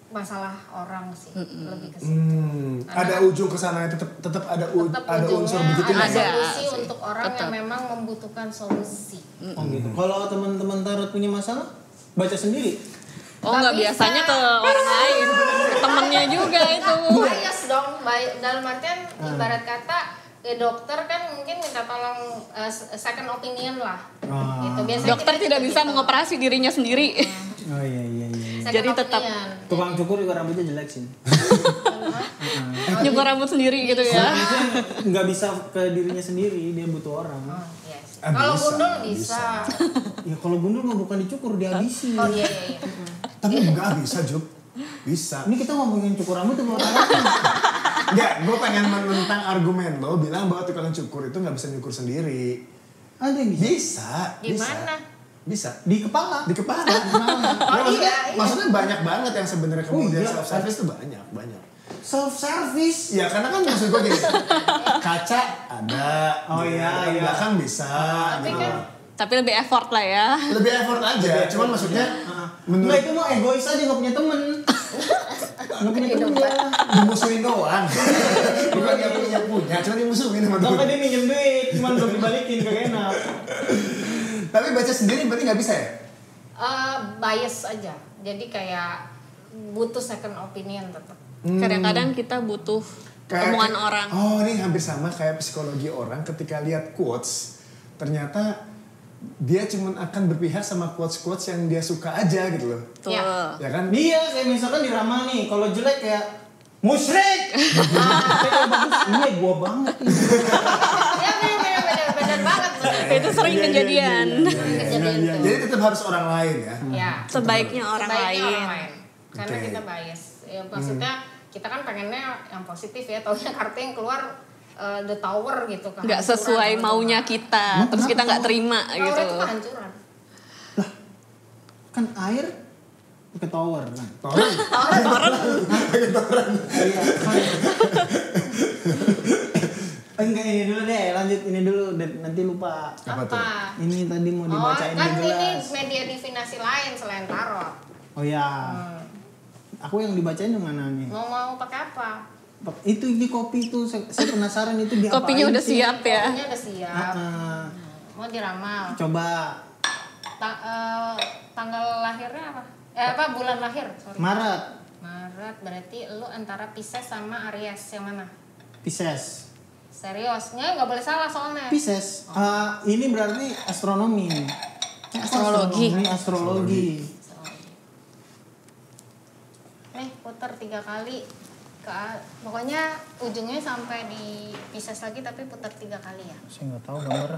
A: masalah orang sih lebih ke situ.
B: Ada ujung ke sana tetap ada unsur begitu
A: ada
B: ya.
A: solusi
D: sih,
A: untuk orang
D: tetap.
A: yang memang membutuhkan solusi.
C: Oh gitu. Kalau teman-teman tarot punya masalah, baca sendiri.
D: Oh nggak
A: Nggak
D: biasanya
A: bisa.
D: ke orang lain, ke temennya juga itu.
A: Bias dong, dalam artian ibarat kata dokter kan mungkin minta tolong second opinion lah. Gitu. Biasanya
D: Dokter
A: kita
D: tidak
A: juga
D: bisa
A: gitu.
D: mengoperasi dirinya sendiri.
C: Oh iya.
A: Second
D: Jadi tetap
A: opinion.
C: Tukang cukur juga rambutnya jelek sih.
D: Nyukur rambut sendiri gitu ya.
C: Nggak bisa ke dirinya sendiri, dia butuh orang.
A: Oh, yes.
B: Ah,
A: Kalau
B: bisa,
A: gundul bisa.
C: Ya kalau gundul mah bukan dicukur, dihabisin.
A: Oh iya.
B: Tapi enggak bisa Juk. Bisa.
C: Ini kita ngomongin cukur rambut tuh mau tarot.
B: Enggak, gue pengen menentang argumen lo bilang bahwa tukang cukur itu nggak bisa nyukur sendiri.
C: Ada yang bisa.
A: Di mana?
B: Bisa.
C: Di kepala.
B: Di kepala.
A: Oh, iya.
B: Maksudnya banyak banget yang sebenarnya kemudian
C: iya.
B: self service tuh banyak.
C: Self service.
B: Ya karena kan maksud gue gini, kaca ada.
C: Oh, iya.
B: Belakang bisa.
A: Tapi
B: gitu.
A: kan
D: Tapi lebih effort lah ya.
B: Lebih effort aja. Cuman maksudnya
C: Nggak
B: menurut
C: itu mah egois aja nggak punya temen. Nggak punya temen dia.
B: dimusuhin doang. Bukan dia punya, cuma dimusuhin sama
C: Sampai
B: temen.
C: dia minjem duit, cuman belum dibalikin kagak enak.
B: Tapi baca sendiri berarti nggak bisa ya?
A: bias aja. Jadi kayak butuh second opinion tetap.
D: Kadang-kadang kita butuh omongan orang.
B: Oh ini hampir sama kayak psikologi orang ketika lihat quotes. Ternyata dia cuma akan berpihak sama quotes-quotes yang dia suka aja gitu loh.
D: Tuh.
B: Ya kan?
C: Dia kayak misalkan di ramal nih, kalau jelek kayak musyrik. Kayak bagus, iya gua banget ini.
A: Ya benar banget.
D: Itu sering kejadian.
A: Kejadian tuh.
B: Jadi tetap harus orang lain ya.
A: Ya.
D: Sebaiknya orang
A: Sebaiknya
D: lain.
A: orang lain. Karena
B: Oke.
A: kita bias. Ya, maksudnya kita kan pengennya yang positif ya. Taunya kartu yang keluar The Tower gitu.
D: Nggak sesuai maunya kita, terus kita nggak terima
A: Tower
D: gitu.
A: itu kehancuran.
C: Kan air ke tower kan.
B: Orang
C: Iya. Enggak ini dulu deh, lanjut ini dulu nanti lupa.
B: Apa tuh?
C: Ini tadi mau dibacain
A: kan
C: di
A: ini
C: gelas.
A: media divinasi lain selain tarot.
C: Oh ya. Aku yang dibacain yang mana nih?
A: Mau pakai apa?
C: Itu di kopi tuh saya penasaran itu diapain
D: Kopinya udah
C: sih?
D: siap ya.
A: Kopinya udah siap.
C: Ah,
A: Mau diramal.
C: coba
A: tanggal lahirnya apa? Bulan lahir? Sorry.
C: Maret.
A: Maret berarti lu antara Pisces sama Aries yang mana?
C: Pisces.
A: Serius? Nggak boleh salah soalnya.
C: Pisces. Ini berarti astronomi.
D: Astrologi.
C: Astrologi.
A: Nih putar 3 kali. Pokoknya ujungnya sampai di Pisces lagi tapi putar 3 kali ya.
F: Saya nggak tahu gambar.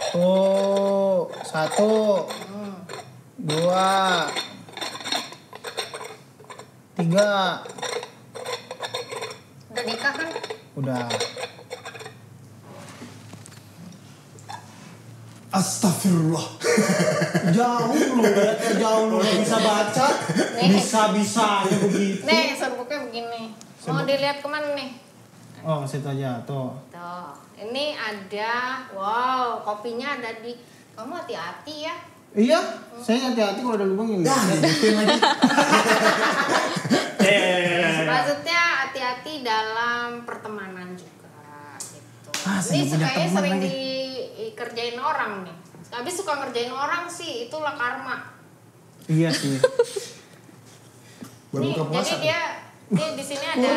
F: Tuh, 1, 2, 3.
A: Udah nikah kan?
F: Udah.
B: Astagfirullah.
C: Jauh lu, jauh lu nggak bisa baca. Bisa-bisanya begitu.
A: Nih serbuknya begini. Mau dilihat kemana nih?
C: Oh, situ aja tuh.
A: Tuh, ini ada, wow, kopinya ada di, kamu hati-hati ya.
C: Iya, saya hati-hati kalau ada lubang ini.
A: Maksudnya hati-hati dalam pertemanan juga gitu.
C: Saya
A: Ini
C: punya
A: kayaknya
C: teman
A: sering
C: lagi.
A: dikerjain orang nih. Habis suka ngerjain orang sih, itulah karma.
C: Iya sih.
B: Baru
A: Nih,
B: buka puasa.
A: jadi dia di sini ada.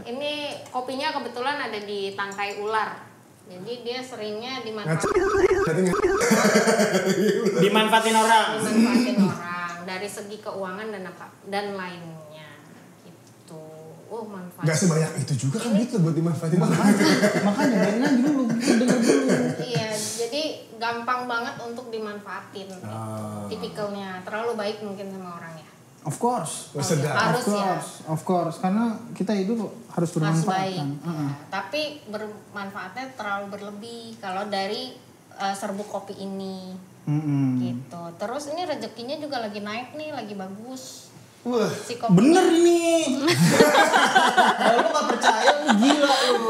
A: Ini kopinya kebetulan ada di tangkai ular. Jadi dia seringnya
C: Dimanfaatin orang.
A: dimanfaatin orang dari segi keuangan dan apa dan lainnya gitu. Oh, manfaat.
B: Gak sebanyak itu juga kan gitu buat dimanfaatin.
C: Makanya dengerin aja dulu, denger dulu.
A: Iya, jadi gampang banget untuk dimanfaatin. Tipikalnya terlalu baik mungkin sama orang ya.
C: Of course.
B: Sedap.
A: Harus ya.
C: Of course, karena kita itu harus
A: Harus
C: bermanfaat
A: baik.
C: kan.
A: Ya. Tapi bermanfaatnya terlalu berlebih kalau dari serbuk kopi ini. Gitu. Terus ini rezekinya juga lagi naik nih, lagi bagus.
B: Wah,
A: Si kopinya.
C: Bener ini. Kalau lu gak percaya, lu gila lu.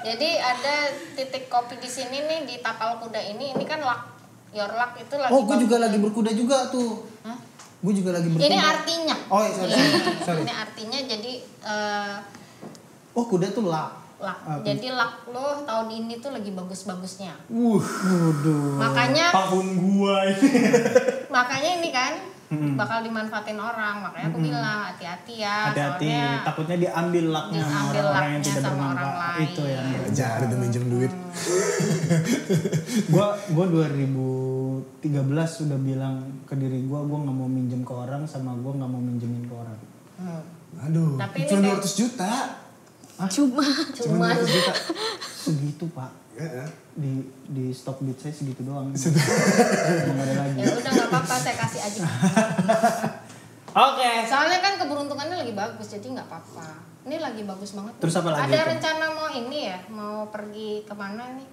A: Jadi ada titik kopi di sini nih di tapal kuda ini kan luck. Your luck itu lagi.
C: Oh, gue juga
A: bagus.
C: lagi berkuda juga tuh.
A: Hah?
C: Gue juga lagi berkuda.
A: Ini artinya.
C: Oh, iya, sorry.
A: Iya.
C: Sorry.
A: Ini artinya jadi
C: Oh, kuda tuh luck.
A: luck. Jadi luck lo tahun ini tuh lagi bagus-bagusnya.
C: Waduh.
A: Makanya
C: Tahun gua ini.
A: makanya ini kan bakal dimanfaatin orang. Makanya aku bilang hati-hati ya.
C: Hati-hati,
A: soalnya
C: takutnya diambil lucknya sama
A: diambil
C: orang-orang yang
A: lucknya
C: tidak
A: sama orang
C: bermanfaat.
A: lain.
C: Itu ya.
B: cari tuh minjem duit.
C: Gua 2013 sudah bilang ke diri gua nggak mau minjem ke orang sama gua nggak mau minjemin ke orang.
B: Aduh,
A: Tapi ini
B: cuma
A: kayak-
B: 200 juta.
A: cuma
B: 200 juta.
C: Segitu pak.
B: Ya.
C: Di stok duit saya segitu doang. Nggak ada lagi.
A: ya udah nggak apa-apa saya kasih aja.
C: Oke.
A: Soalnya kan keberuntungannya lagi bagus jadi nggak apa-apa. Ini lagi bagus banget.
C: Terus apa lagi
A: Ada
C: tuh?
A: rencana mau ini ya, mau pergi kemana nih?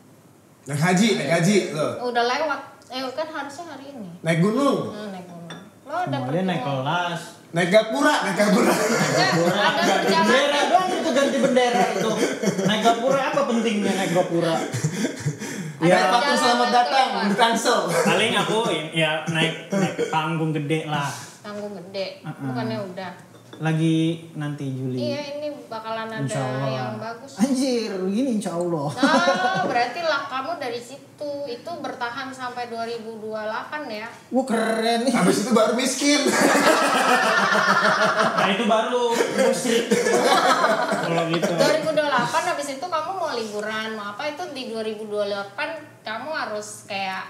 B: Naik haji lo.
A: Udah lewat. Kan harusnya hari ini.
B: Naik gunung.
A: Naik gunung. Lo ada
C: Mau
A: pergi
C: dia naik
A: mau-
C: kelas.
B: Naik gapura.
A: Ada
C: Ganti
A: perjalanan.
C: bendera doang itu, ganti bendera itu. Naik gapura apa pentingnya naik gapura?
B: Ya, patung
A: perjalanan
B: selamat datang
A: keluar.
B: di Tangsel.
C: Paling aku ya naik panggung gede lah.
A: Tanggung gede. Bukannya udah.
C: Lagi nanti Juli.
A: Iya ini bakalan ada
C: Insya Allah.
A: yang bagus.
C: Anjir, begini insya Allah.
A: Nah, berarti lah kamu dari situ itu bertahan sampai 2028 ya.
C: Wah keren nih.
B: Habis itu baru miskin.
C: Nah itu baru musrik. Kalau gitu.
A: 2028 habis itu kamu mau liburan, mau apa itu di 2028 kamu harus kayak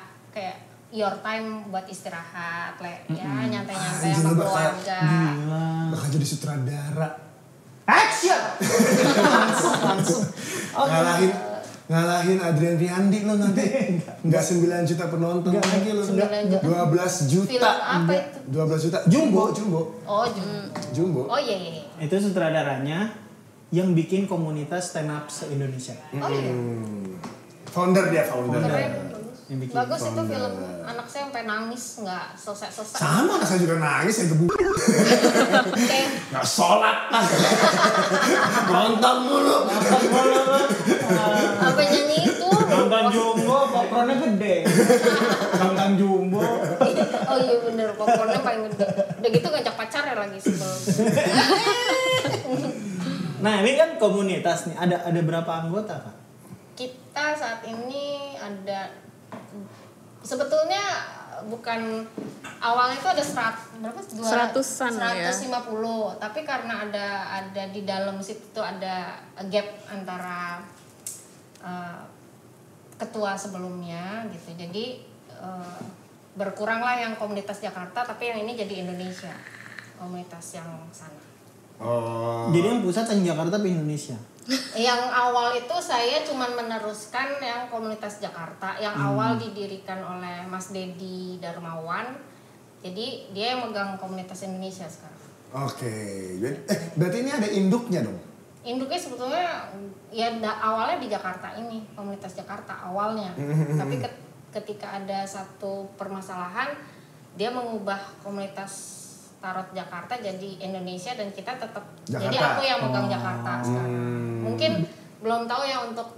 A: your time buat istirahat, ya nyantai-nyantai
B: Anjing,
A: sama
B: lu bakal-
A: keluarga.
B: Bakal jadi sutradara.
C: Action. langsung.
B: Ngalahin Adrian Riyandi lo nanti. Enggak 9 juta penonton lagi lo.
A: 9 juta.
B: 12 juta.
A: Film apa itu?
B: 12 juta. Jumbo.
A: Oh,
B: Jumbo.
A: oh iya.
C: Itu sutradaranya yang bikin komunitas stand up se-Indonesia.
A: Oh iya.
B: Founder dia, founder.
A: Keren.
C: Yang bikin.
A: Bagus itu film anak saya sampai nangis nggak selesai.
B: Sama saya juga nangis, saya gebu.
A: Kayak
B: Nggak sholat kan. Nonton mulu.
A: apa nyanyi itu?
C: Nonton Jumbo, popcornnya gede. Nonton Jumbo.
A: Oh iya bener, popcornnya paling gede. Udah gitu ngajak pacar ya lagi sebel.
C: Nah ini kan komunitas nih, ada berapa anggota Kak?
A: Kita saat ini ada sebetulnya bukan awalnya itu ada berapa?
D: Seratusan ya.
A: 150. Tapi karena ada di dalam situ tuh ada gap antara ketua sebelumnya gitu. Jadi berkuranglah yang komunitas Jakarta, tapi yang ini jadi Indonesia, komunitas yang sana.
B: Oh.
C: Jadi yang pusat yang Jakarta di Indonesia.
A: Yang awal itu saya cuma meneruskan yang komunitas Jakarta, yang awal didirikan oleh Mas Dedi Darmawan. Jadi dia yang megang komunitas Indonesia sekarang.
B: Oke. Berarti ini ada induknya dong?
A: Induknya sebetulnya ya awalnya di Jakarta ini, komunitas Jakarta awalnya. Tapi ketika ada satu permasalahan, dia mengubah komunitas Tarot Jakarta jadi Indonesia dan kita tetap.
B: Jakarta.
A: Jadi aku yang megang Jakarta sekarang. Mungkin belum tahu ya untuk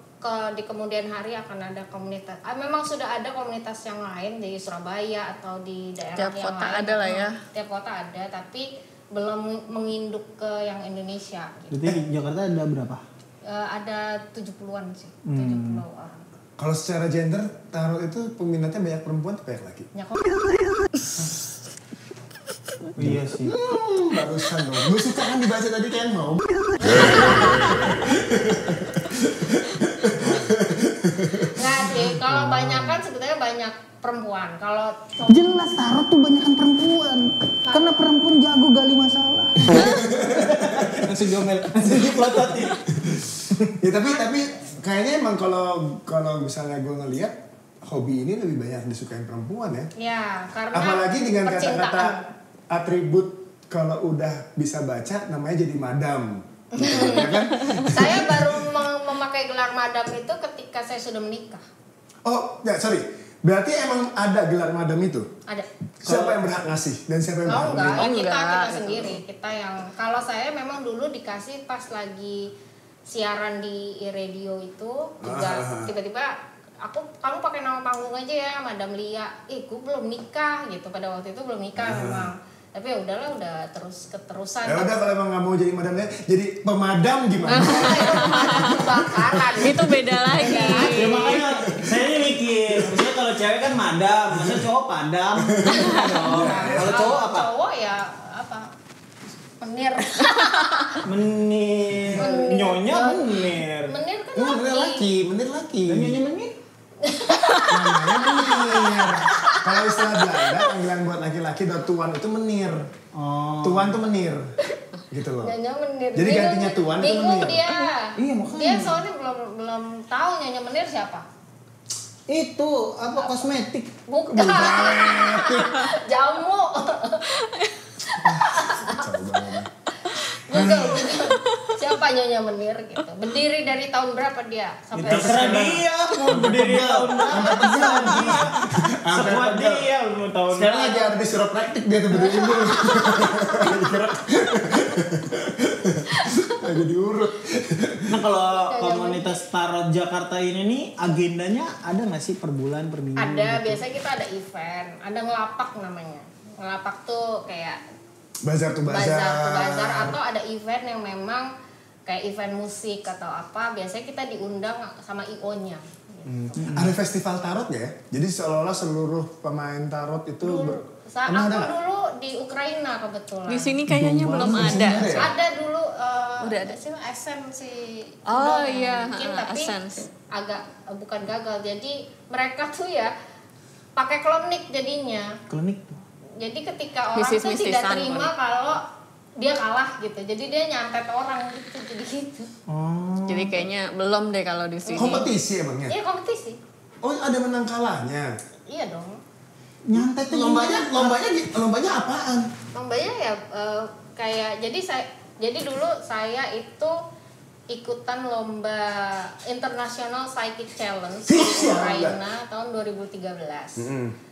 A: di kemudian hari akan ada komunitas. Memang sudah ada komunitas yang lain di Surabaya atau di daerah
D: Tiap
A: yang
D: kota
A: lain.
D: ada lah ya.
A: Tiap kota ada, tapi belum menginduk ke yang Indonesia. Gitu.
C: Berarti di Jakarta ada berapa?
A: Ada 70-an sih, 70 orang.
B: Kalau secara gender, tarot itu peminatnya banyak perempuan atau banyak laki?
A: Ya,
C: Iya sih.
B: Barusan dong. Gue suka kan dibaca tadi kan mau.
A: nggak sih, kalau banyak kan sebetulnya banyak perempuan. Kalau
F: Jelas tarot tuh banyakan perempuan. Karena perempuan jago gali masalah.
C: Langsung jomel, langsung diplototin.
B: Ya tapi kayaknya emang kalau misalnya gue ngelihat hobi ini lebih banyak disukain perempuan ya.
A: ya karena
B: Apalagi dengan
A: percintaan.
B: kata-kata atribut kalau udah bisa baca namanya jadi madam. Gitu, ya kan?
A: Saya baru memakai gelar madam itu ketika saya sudah menikah.
B: Oh, ya sorry. Berarti emang ada gelar madam itu?
A: Ada.
B: Siapa yang berhak ngasih dan siapa yang berhak
A: Enggak,
B: menerima?
A: kita
D: Enggak.
A: sendiri. Kita yang kalau saya memang dulu dikasih pas lagi siaran di radio itu juga tiba-tiba kamu pakai nama panggung aja ya Madam Lia. Gue belum nikah gitu, pada waktu itu belum nikah memang. Tapi ya udahlah, udah keterusan.
B: Ya udah kalau emang nggak mau jadi madamnya, jadi pemadam gimana?
A: Kebakaran.
D: Itu beda lagi.
C: Ya makanya saya ini mikir, misalnya kalau cewek kan madam, maksudnya cowok padam. Kalau cowok apa?
A: Cowok ya apa? Menir.
C: Menir. Nyonya menir.
A: Menir kan
B: Menir
A: laki.
B: laki.
C: Dan nyonya menir?
B: Namanya menir. Kalau istilah Belanda panggilan buat laki-laki dan tuan itu menir.
C: Oh.
B: Tuan tuh menir. Gitu loh.
A: Nyonya menir.
B: Jadi gantinya tuan itu
A: bingung
B: menir.
A: dia.
C: Iya, makanya.
A: Dia soalnya belum tahu nyonya menir siapa.
C: Itu apa kosmetik?
A: Bukan. Jamu. Google. Siapa nyonya menir gitu. Berdiri dari tahun berapa dia sampai
C: Terserah dia mau berdiri tahun berapa. Semua dia mau tahun
B: Sekarang lagi ada di praktik dia tuh berdiri dulu. Lagi diurut.
C: Nah kalau komunitas Tarot Jakarta ini nih agendanya ada nggak sih per bulan per minggu?
A: ada,
C: gitu?
A: biasanya kita ada event, ada ngelapak namanya. Ngelapak tuh kayak
B: Bazar tuh
A: bazar atau ada event yang memang kayak event musik atau apa, biasanya kita diundang sama IO-nya. Gitu.
B: Ada festival tarot nggak ya? Jadi seolah-olah seluruh pemain tarot itu
A: Aku
B: Emang ada nggak?
A: dulu di Ukraina kebetulan.
D: Di sini kayaknya belum
B: di
D: ada.
B: sini ada ya?
A: Ada dulu
D: Udah ada.
A: sih Essence si
D: Oh
A: Indo
D: iya,
A: yang bikin, tapi
D: Essence.
A: agak bukan gagal. Jadi mereka tuh ya pakai klonik jadinya.
C: Klinik.
A: Jadi ketika orang tuh
D: Mistis-mistisan
A: tidak terima
D: kan.
A: kalau dia kalah gitu. Jadi dia nyantet orang gitu, jadi gitu.
C: Oh.
D: Jadi kayaknya belum deh kalau di sini.
B: kompetisi emangnya?
A: Iya kompetisi.
B: Oh ada menang kalahnya.
A: Iya dong.
C: Nyantet tuh
B: Lombanya apaan?
A: Lombanya ya kayak jadi dulu saya itu ikutan lomba International Psychic Challenge di Ukraina tahun 2013.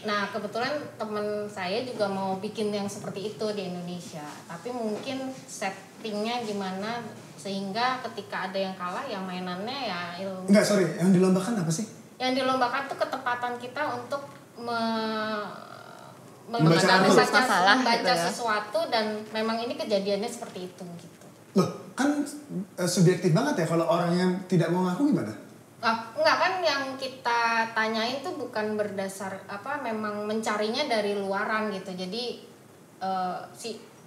A: Nah kebetulan teman saya juga mau bikin yang seperti itu di Indonesia, tapi mungkin settingnya gimana sehingga ketika ada yang kalah ya mainannya ya ilmu.
B: Enggak, sorry. Yang dilombakan apa sih?
A: Yang dilombakan tuh ketepatan kita untuk
B: Membaca
D: masalah
A: membaca
D: gitu ya.
A: sesuatu dan memang ini kejadiannya seperti itu gitu.
B: Loh, kan subjektif banget ya kalau orang yang tidak mau ngaku gimana?
A: Enggak kan yang kita tanyain tuh bukan berdasar memang mencarinya dari luaran gitu. Jadi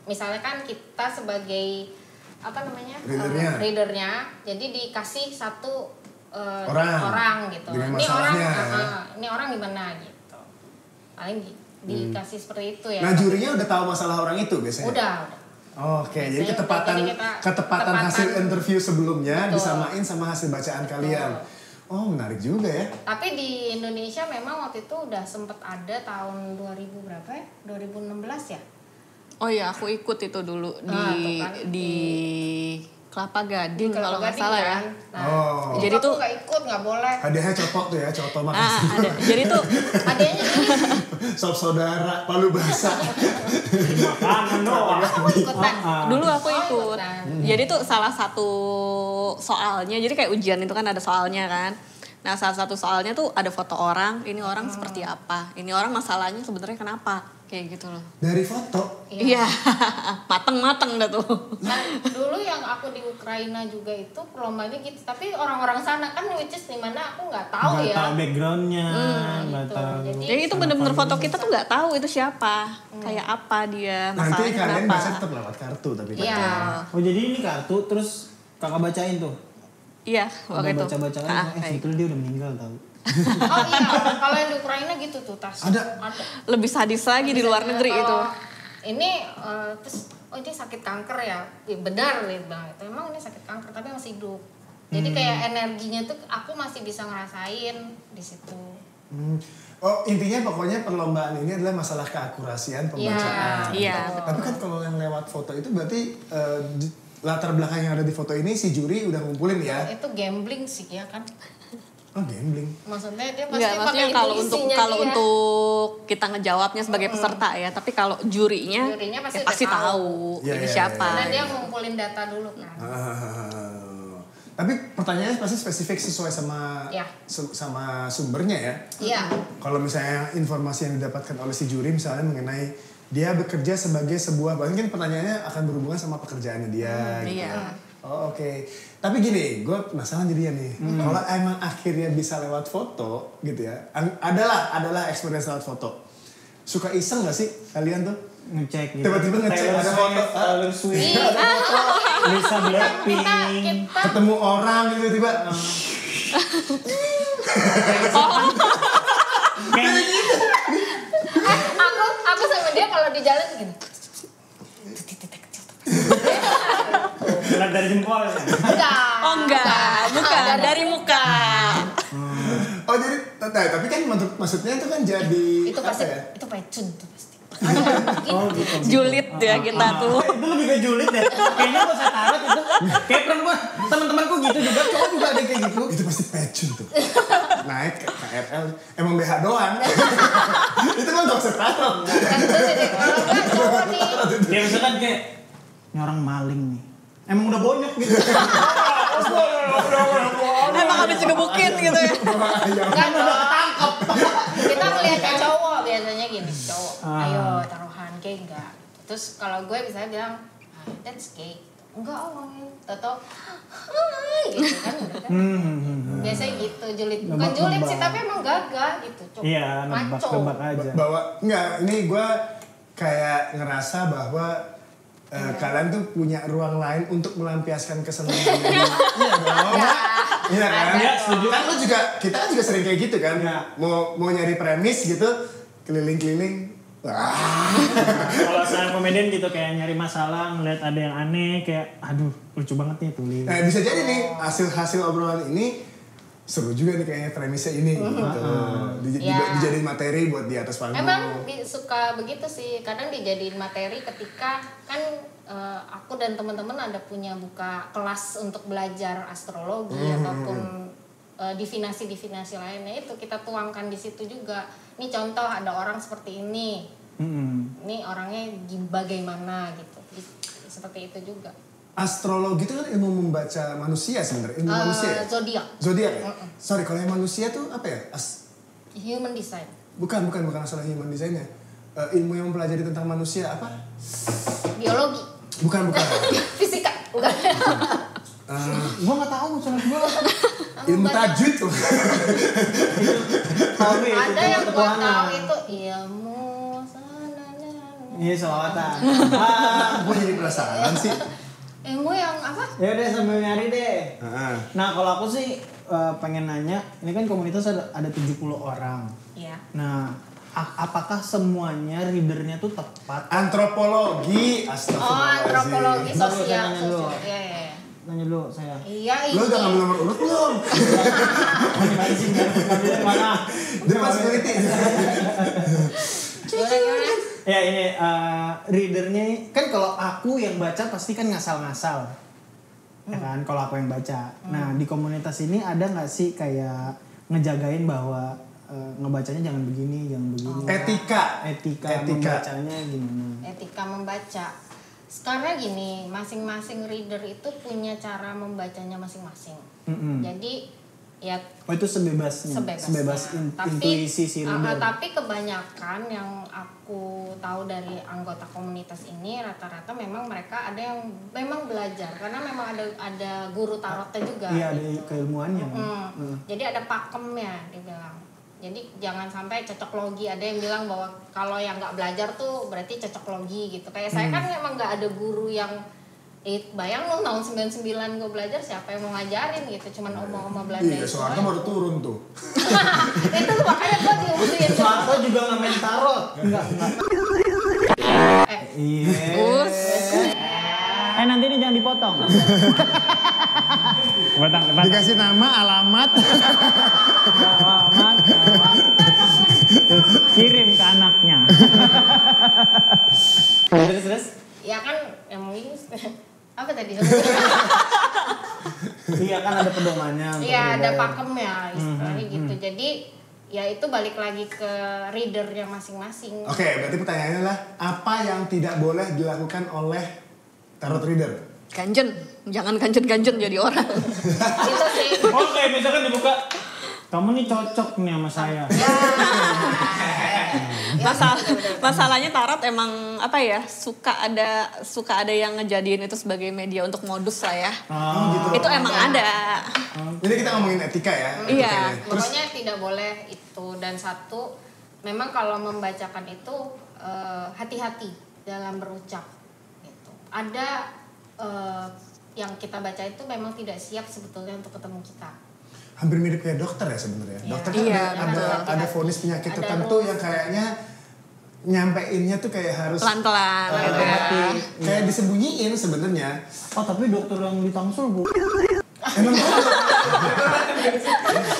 A: misalnya kan kita sebagai readernya, jadi dikasih satu orang gitu. Ini orang gimana gitu. Paling dikasih seperti itu ya.
B: Nah, jurinya udah tahu masalah orang itu biasanya.
A: Udah.
B: Oke, jadi ketepatan hasil interview sebelumnya disamain sama hasil bacaan kalian. Oh, menarik juga ya.
A: Tapi di Indonesia memang waktu itu udah sempet ada tahun 2000 berapa ya? 2016 ya?
D: Oh iya, aku ikut itu dulu di Kelapa Gading kalau nggak salah ya.
A: Nah,
D: jadi tuh
A: nggak ikut, nggak boleh.
B: Hadiahnya coto tuh ya, coto makasih.
D: Jadi tuh
A: hadiahnya
B: sop saudara, palu basah.
C: Makanan doang.
D: Dulu aku ikut. Jadi tuh salah satu soalnya, jadi kayak ujian itu kan ada soalnya kan. Nah, salah satu soalnya tuh ada foto orang, ini orang seperti apa, ini orang masalahnya sebenarnya kenapa, kayak gitu loh.
B: Dari foto?
D: Iya, mateng-mateng dah tuh.
A: Nah, dulu yang aku di Ukraina juga itu perlombanya gitu, tapi orang-orang sana kan which is dimana aku nggak tahu ya.
C: Nggak tahu backgroundnya, nggak
A: gitu.
C: tahu.
D: Jadi itu bener-bener foto kita tuh nggak tahu itu siapa, kayak apa dia,
B: Nanti
D: masalahnya
B: kalian
D: kenapa.
B: bisa tetap lewat kartu tapi kan.
A: Iya.
C: Oh jadi ini kartu terus kakak bacain tuh?
D: Iya, waktu itu.
C: Baca-bacaan, sebetulnya dia udah meninggal tau.
A: Oh iya, kalau yang di Ukraina gitu tuh tas.
B: Ada.
D: Lebih sadis lagi di luar negeri itu.
A: Ini terus ini sakit kanker ya. Benar dia bilang itu. Emang ini sakit kanker tapi masih hidup. Jadi kayak energinya tuh aku masih bisa ngerasain di situ.
B: Oh, intinya pokoknya perlombaan ini adalah masalah keakurasian pembacaan.
D: Iya.
B: Tapi kan kalau yang lewat foto itu berarti latar belakang yang ada di foto ini si juri udah ngumpulin ya?
A: Itu gambling sih ya kan.
B: Oh, gambling.
A: Maksudnya dia pasti
D: Enggak, maksudnya kalau untuk kita ngejawabnya sebagai peserta ya, tapi kalau jurinya pasti tahu ini siapa.
A: Karena dia ngumpulin data dulu kan.
B: Tapi pertanyaannya pasti spesifik sesuai sama sama sumbernya ya.
A: Iya.
B: Kalau misalnya informasi yang didapatkan oleh si juri misalnya mengenai dia bekerja sebagai sebuah, mungkin pertanyaannya akan berhubungan sama pekerjaannya dia. Gitu.
D: Iya.
B: Oh, oke. Tapi gini, gue penasaran jadinya nih. Kalau emang akhirnya bisa lewat foto gitu ya, adalah experience lewat foto. Suka iseng gak sih kalian tuh?
C: Ngecek gitu.
B: Tiba-tiba ngecek ada foto.
C: Taylor Swift. Lisa Blackpink.
B: Ketemu orang gitu tiba.
A: Aku sama dia kalau di jalan gini.
C: Lihat dari jempol ya?
A: Enggak.
D: Bukan dari muka.
B: Oh jadi, tapi kan maksudnya itu kan jadi
A: Itu pasti
B: apa ya?
A: itu pecun tuh pasti.
C: Oh gitu.
D: Julid ya kita tuh.
C: Itu lebih ke julid deh. Kayaknya kalau saya taruh itu kayak perempuan teman-temanku gitu juga, cowok juga ada kayak gitu.
B: Itu pasti pecun tuh. Naik ke KRL, emang BH doang. Itu kan gak usah taruh.
A: Tentu sih kalau enggak cowok nih.
C: Ya misalkan kayak ini orang maling nih. Emang udah bonyok gitu.
D: Emang habis digebukin gitu ya.
A: Enggak ketangkep. Kita ngeliatnya cowok biasanya gini, cowok. Ayo taruhan kayak enggak. Terus kalau gue bisa bilang, that's gay. Enggak ngomongin. Toto, hai gitu kan udah kan. Biasanya gitu julid. Bukan julid sih tapi emang gagah gitu.
C: Iya, nebak-nebak aja.
B: Bahwa enggak, ini gue kayak ngerasa bahwa kalian tuh punya ruang lain untuk melampiaskan kesenangan. Iya dong. Iya kan?
C: Iya, setuju.
B: Kan lu juga, kita kan juga sering kayak gitu kan.
C: Iya.
B: Mau nyari premis gitu, keliling-keliling. Wah.
C: Kalau saya komedian gitu kayak nyari masalah, ngeliat ada yang aneh, kayak aduh lucu banget nih tulis.
B: Nah, bisa jadi nih hasil obrolan ini seru juga nih kayaknya premisnya ini gitu. Dijadiin materi buat di atas panggung.
A: Emang suka begitu sih, kadang dijadiin materi ketika kan aku dan teman-teman ada punya buka kelas untuk belajar astrologi ataupun divinasi lainnya, itu kita tuangkan di situ juga. Ini contoh ada orang seperti ini, ini orangnya bagaimana gitu, seperti itu juga.
B: Astrologi itu kan ilmu membaca manusia sebenarnya, ilmu manusia ya? Zodiak ya? Sorry, kalau yang manusia tuh apa ya?
A: Human design.
B: Bukan masalah human design-nya. Ilmu yang mempelajari tentang manusia apa?
A: Biologi.
B: Bukan.
A: Fisika. Bukan.
C: Gua nggak tahu soal gua.
B: Ilmu
A: baca-
B: tajwid tuh.
C: Tapi
A: Ada yang gua
C: ketuhanan.
A: tahu itu ilmu sanana.
C: Iya, selawatan.
B: Gue jadi penasaran sih.
A: Ilmu yang apa?
C: Ya udah sambil nyari deh.
B: Heeh.
C: Nah, kalau aku sih pengen nanya, ini kan komunitas ada 70 orang.
A: Iya.
C: Nah, apakah semuanya readernya tuh tepat?
B: Antropologi,
A: Oh,
B: astagfirullahaladzim.
A: antropologi
C: Bentar,
A: sosial.
C: saya nanya dulu.
A: Sosial. Iya, iya.
C: Nanya dulu saya.
A: Iya,
B: Lo udah ngambil
A: ini.
B: nomor urut belum?
C: Gimana sih? Ngambilnya mana?
B: Depan security.
A: Gimana?
C: Ya ini readernya kan kalau aku yang baca pasti kan ngasal-ngasal. Ya kan kalau aku yang baca. Nah, di komunitas ini ada nggak sih kayak ngejagain bahwa ngebacanya jangan begini, jangan begini. Etika membacanya gimana?
A: Etika membaca. Karena gini, masing-masing reader itu punya cara membacanya masing-masing. Jadi ya
C: Oh itu sebebasnya. Intuisi si reader.
A: tapi kebanyakan yang aku tahu dari anggota komunitas ini rata-rata memang mereka ada yang memang belajar karena memang ada guru tarotnya juga.
C: Iya, ada
A: gitu.
C: keilmuannya.
A: Jadi ada pakemnya dibilang. Jadi jangan sampai cocok logi. Ada yang bilang bahwa kalau yang nggak belajar tuh berarti cocok logi gitu. Kayak saya kan memang nggak ada guru yang bayang lo tahun 99 gue belajar siapa yang mau ngajarin gitu. Cuman omong-omong Belanda
B: Iya,
A: itu
B: Soeharto
A: aja.
B: baru turun tuh.
A: Itu tuh makanya gue diumusin.
C: Soeharto juga nggak main tarot. Enggak. Iya. Nanti ini jangan dipotong. Batang.
B: Dikasih nama, alamat.
C: Alamat. Kirim ke anaknya. Terus.
A: Ya kan emang ini apa tadi?
C: Iya kan ada pedomannya. untuk
A: Iya ada
C: reader.
A: pakemnya istilahnya gitu. Jadi ya itu balik lagi ke readernya masing-masing.
B: Oke, berarti pertanyaannya adalah apa yang tidak boleh dilakukan oleh tarot reader?
D: Ganjen, jangan ganjen-ganjen jadi orang.
A: Itu sih.
C: Oke, misalkan dibuka. Kamu nih cocok nih sama saya.
D: Masalahnya tarot emang apa ya, suka ada yang ngejadiin itu sebagai media untuk modus lah ya.
B: Gitu.
D: Itu emang ada.
B: Jadi kita ngomongin etika ya.
D: Iya.
B: etikanya. Terus
A: Pokoknya tidak boleh itu. Dan satu, memang kalau membacakan itu hati-hati dalam berucap. Gitu. Ada yang kita baca itu memang tidak siap sebetulnya untuk ketemu kita.
B: hampir mirip kayak dokter ya sebenarnya.
A: Iya.
B: Dokter kan
D: Iya,
B: ada vonis penyakit
A: Ada
B: tertentu
A: rules.
B: yang kayaknya nyampeinnya tuh kayak harus
D: Pelan-pelan gitu ya.
B: kayak disembunyiin sebenarnya.
C: Oh tapi dokter yang di Tangsel bu.
B: Emang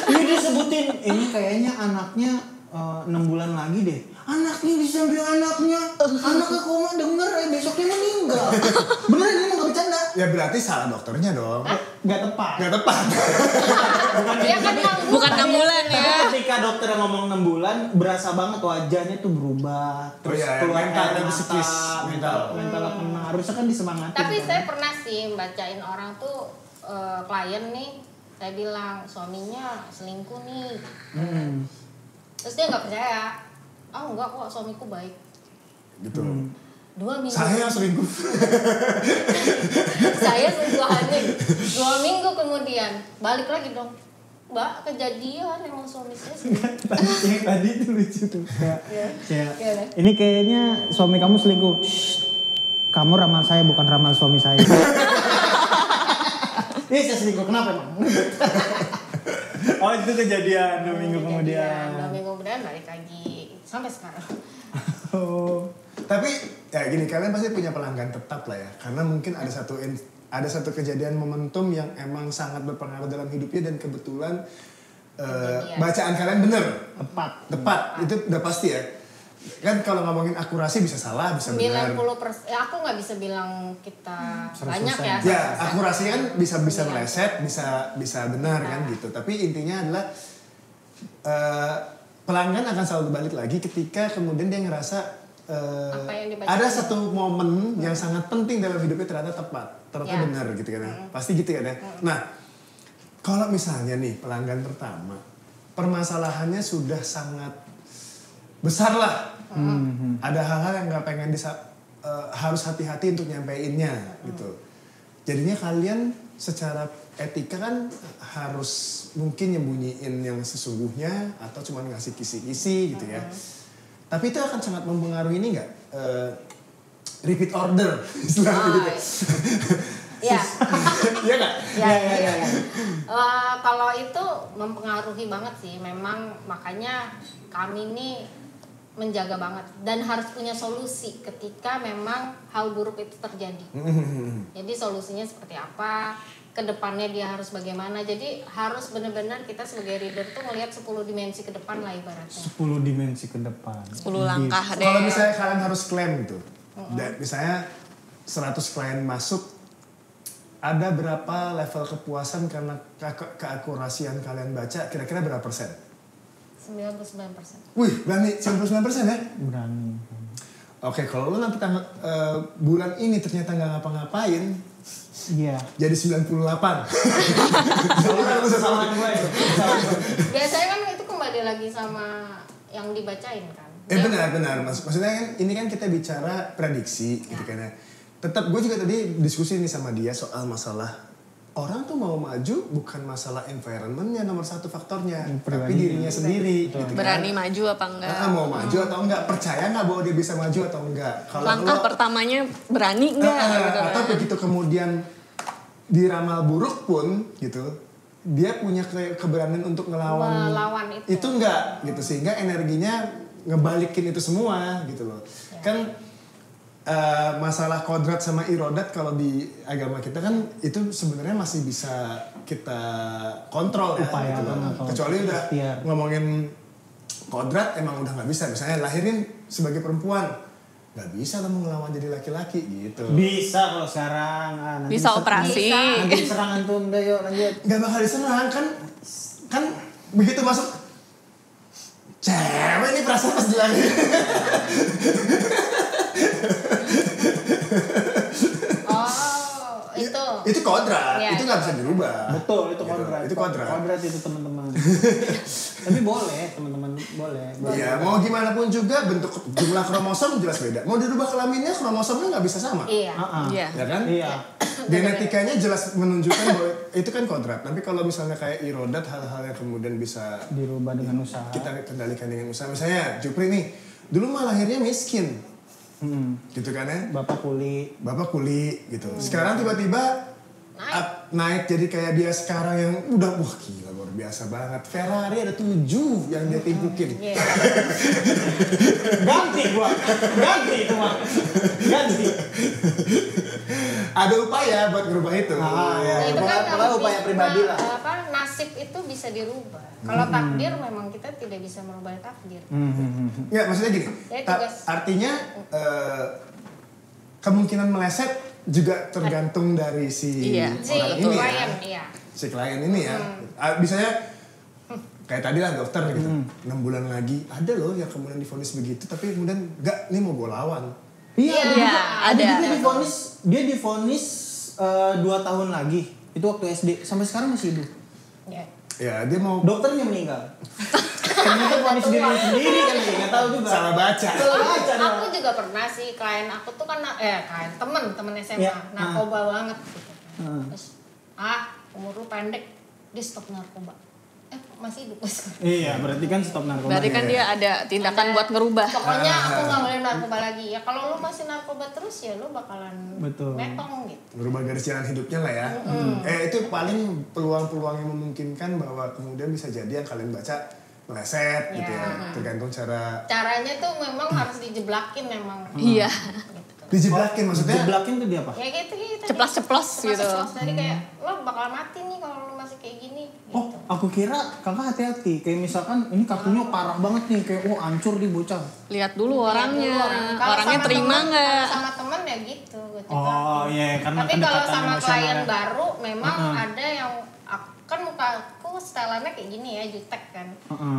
C: Ini disebutin ini kayaknya anaknya 6 bulan lagi deh. Anaknya disambil anaknya koma denger besoknya meninggal. Bener ini mau gak bercanda?
B: ya berarti salah dokternya dong.
C: Gak tepat.
B: Gak tepat.
A: Dia kan
D: Bukan 6 bulan
C: Tapi
D: ya.
C: ketika dokter ngomong 6 bulan, berasa banget wajahnya tuh berubah. Terus
B: iya,
C: keluar
B: mental,
C: air
B: ada
C: mata,
B: psikis, mental.
C: mental kena. Harusnya kan disemangatin.
A: Tapi
C: kan?
A: saya pernah sih bacain orang tuh klien nih, saya bilang suaminya selingkuh nih. Terus dia nggak percaya. Oh enggak kok, suamiku baik.
B: Gitu.
A: 2 minggu.
B: Saya selingkuh.
A: Saya selingkuhannya 2 minggu kemudian balik lagi dong. Mbak, kejadian emang suami saya selingkuh.
C: Yang tadi itu lucu tuh. Kayak,
A: Gimana?
C: ini kayaknya suami kamu selingkuh. Shh, kamu ramal saya bukan ramal suami saya. Ih, saya selingkuh. Kenapa emang? Oh itu kejadian 2 minggu kemudian.
A: 2 minggu kemudian balik lagi sampai sekarang.
C: Oh.
B: Tapi ya gini, kalian pasti punya pelanggan tetap lah ya. Karena mungkin ada satu kejadian momentum yang emang sangat berpengaruh dalam hidupnya dan kebetulan bacaan kalian bener. Tepat. Itu udah pasti ya. Kan kalau ngomongin akurasi bisa salah, bisa benar.
A: 90%, ya aku nggak bisa bilang kita
C: 100%.
A: banyak ya.
B: Ya,
A: 100%.
B: akurasi kan bisa
A: Iya.
B: meleset, bisa benar kan gitu. Tapi intinya adalah pelanggan akan selalu balik lagi ketika kemudian dia ngerasa
A: Apa yang dibaca.
B: ada satu momen yang sangat penting dalam hidupnya ternyata tepat, ternyata
A: Ya.
B: benar gitu kan. Pasti gitu kan ya. Nah, kalau misalnya nih pelanggan pertama permasalahannya sudah sangat besar lah. Ada hal-hal yang nggak pengen harus hati-hati untuk nyampeinnya gitu. jadinya kalian secara etika kan harus mungkin nyembunyiin yang sesungguhnya atau cuma ngasih kisi-kisi gitu ya. Tapi itu akan sangat mempengaruhi ini nggak? Repeat order istilahnya gitu.
A: Iya.
B: Iya nggak?
A: Ya. Kalau itu mempengaruhi banget sih. Memang makanya kami ini menjaga banget dan harus punya solusi ketika memang hal buruk itu terjadi. Jadi solusinya seperti apa? Kedepannya dia harus bagaimana? Jadi harus benar-benar kita sebagai reader tuh ngelihat 10 dimensi ke depan lah ibaratnya.
C: 10 dimensi ke depan.
D: 10 langkah deh.
B: Kalau misalnya kalian harus klaim gitu, misalnya 100 klien masuk, ada berapa level kepuasan karena keakurasian kalian baca, kira-kira berapa persen?
A: 99%.
B: Wih, berani 99% ya?
C: Berani.
B: Oke, kalau lu nanti bulan ini ternyata nggak ngapa-ngapain,
C: Iya.
B: jadi 98. Orang bisa sama gue.
A: Biasanya kan itu kembali lagi sama yang dibacain kan.
B: Benar. Maksudnya kan ini kan kita bicara prediksi gitu kan ya. Tetap gue juga tadi diskusi nih sama dia soal masalah orang tuh mau maju bukan masalah environmentnya nomor satu faktornya, tapi dirinya sendiri. Gitu kan.
D: Berani maju apa enggak?
B: Mau maju atau enggak, percaya nggak bahwa dia bisa maju atau enggak. Kalau
D: Langkah pertamanya berani enggak? Gitu
B: atau
D: kan.
B: begitu kemudian diramal buruk pun gitu, dia punya keberanian untuk
A: Melawan itu.
B: Itu enggak gitu, sehingga energinya ngebalikin itu semua gitu loh. Kan masalah kodrat sama irodat kalau di agama kita kan itu sebenarnya masih bisa kita kontrol ya, gitu loh. Kecuali udah ngomongin kodrat emang udah nggak bisa, misalnya lahirin sebagai perempuan nggak bisa kamu ngelawan jadi laki-laki gitu.
C: Bisa kalau sekarang. Nanti
D: Bisa operasi.
C: Nanti diserang antum, udah yuk lanjut.
B: Nggak bakal diserang kan begitu masuk cewek ini perasaan pas dilahirin. Itu kodrat,
A: ya,
B: itu nggak bisa dirubah.
C: Betul, itu
B: Gitu.
C: kodrat.
B: Itu kodrat.
C: Kodrat itu teman-teman. Tapi boleh, teman-teman boleh.
B: Iya, mau gimana pun juga bentuk jumlah kromosom jelas beda. Mau dirubah kelaminnya kromosomnya nggak bisa sama.
A: Iya.
D: Iya.
B: Ya kan?
C: Iya.
B: Genetikanya jelas menunjukkan bahwa itu kan kodrat. Tapi kalau misalnya kayak irodat, hal-hal yang kemudian bisa
C: Dirubah dengan usaha.
B: kita kendalikan dengan usaha. Misalnya Jupri nih, dulu mah lahirnya miskin. Gitu kan ya?
C: Bapak kuli
B: gitu. Sekarang tiba-tiba naik jadi kayak dia sekarang yang udah wah gila luar biasa banget. Ferrari ada 7 yang dia timpukin.
C: Ganti itu mah. Ganti.
B: Ada upaya buat ngerubah itu.
C: Ya.
A: Itu kan
C: upaya pribadi lah.
A: Nasib itu bisa dirubah. Kalau takdir memang kita tidak bisa merubah takdir.
B: Ya maksudnya gini. Artinya kemungkinan meleset juga tergantung dari si orang ini ya. Si klien ini ya. Misalnya kayak tadi lah dokter gitu. 6 bulan lagi ada loh yang kemudian divonis begitu tapi kemudian enggak nih mau gue lawan.
C: Iya,
D: ada.
C: Dia divonis 2 tahun lagi. Itu waktu SD sampai sekarang masih hidup.
B: Ya dia mau
C: dokternya meninggal. Ternyata vonis diri sendiri kan nggak tahu juga.
B: Salah baca.
A: Aku juga pernah sih klien aku tuh kan temen SMA narkoba banget gitu. Terus umur lu pendek dia stop narkoba. Masih hidup
C: Iya, berarti kan stop narkoba.
D: Berarti kan dia ada tindakan buat ngerubah.
A: Pokoknya aku nggak boleh narkoba lagi. Ya kalau lu masih narkoba terus ya lu bakalan metong gitu.
B: Berubah garis jalan hidupnya lah ya. Itu paling peluang-peluang yang memungkinkan bahwa kemudian bisa jadi yang kalian baca meleset gitu ya. Tergantung caranya
A: tuh memang harus dijeblakin memang.
D: Iya.
B: Dijeblakin maksudnya?
C: Dijeblakin tuh dia apa?
A: Ya gitu.
D: Ceplos-ceplos gitu.
A: Jadi kayak lo bakal mati nih kalau lo masih kayak gini. Gitu.
C: Oh, aku kira kakak hati-hati. Kayak misalkan ini kakinya parah banget nih, kayak hancur di bocah.
D: Lihat dulu orangnya.
A: Kalau
D: Orangnya
A: sama
D: terima nggak?
A: Sama temen ya gitu.
C: Oh iya, karena
A: tapi kalau
C: kedekatan
A: sama
C: emosional
A: klien
C: ya.
A: baru memang ada yang kan mukaku setelannya kayak gini ya, jutek kan.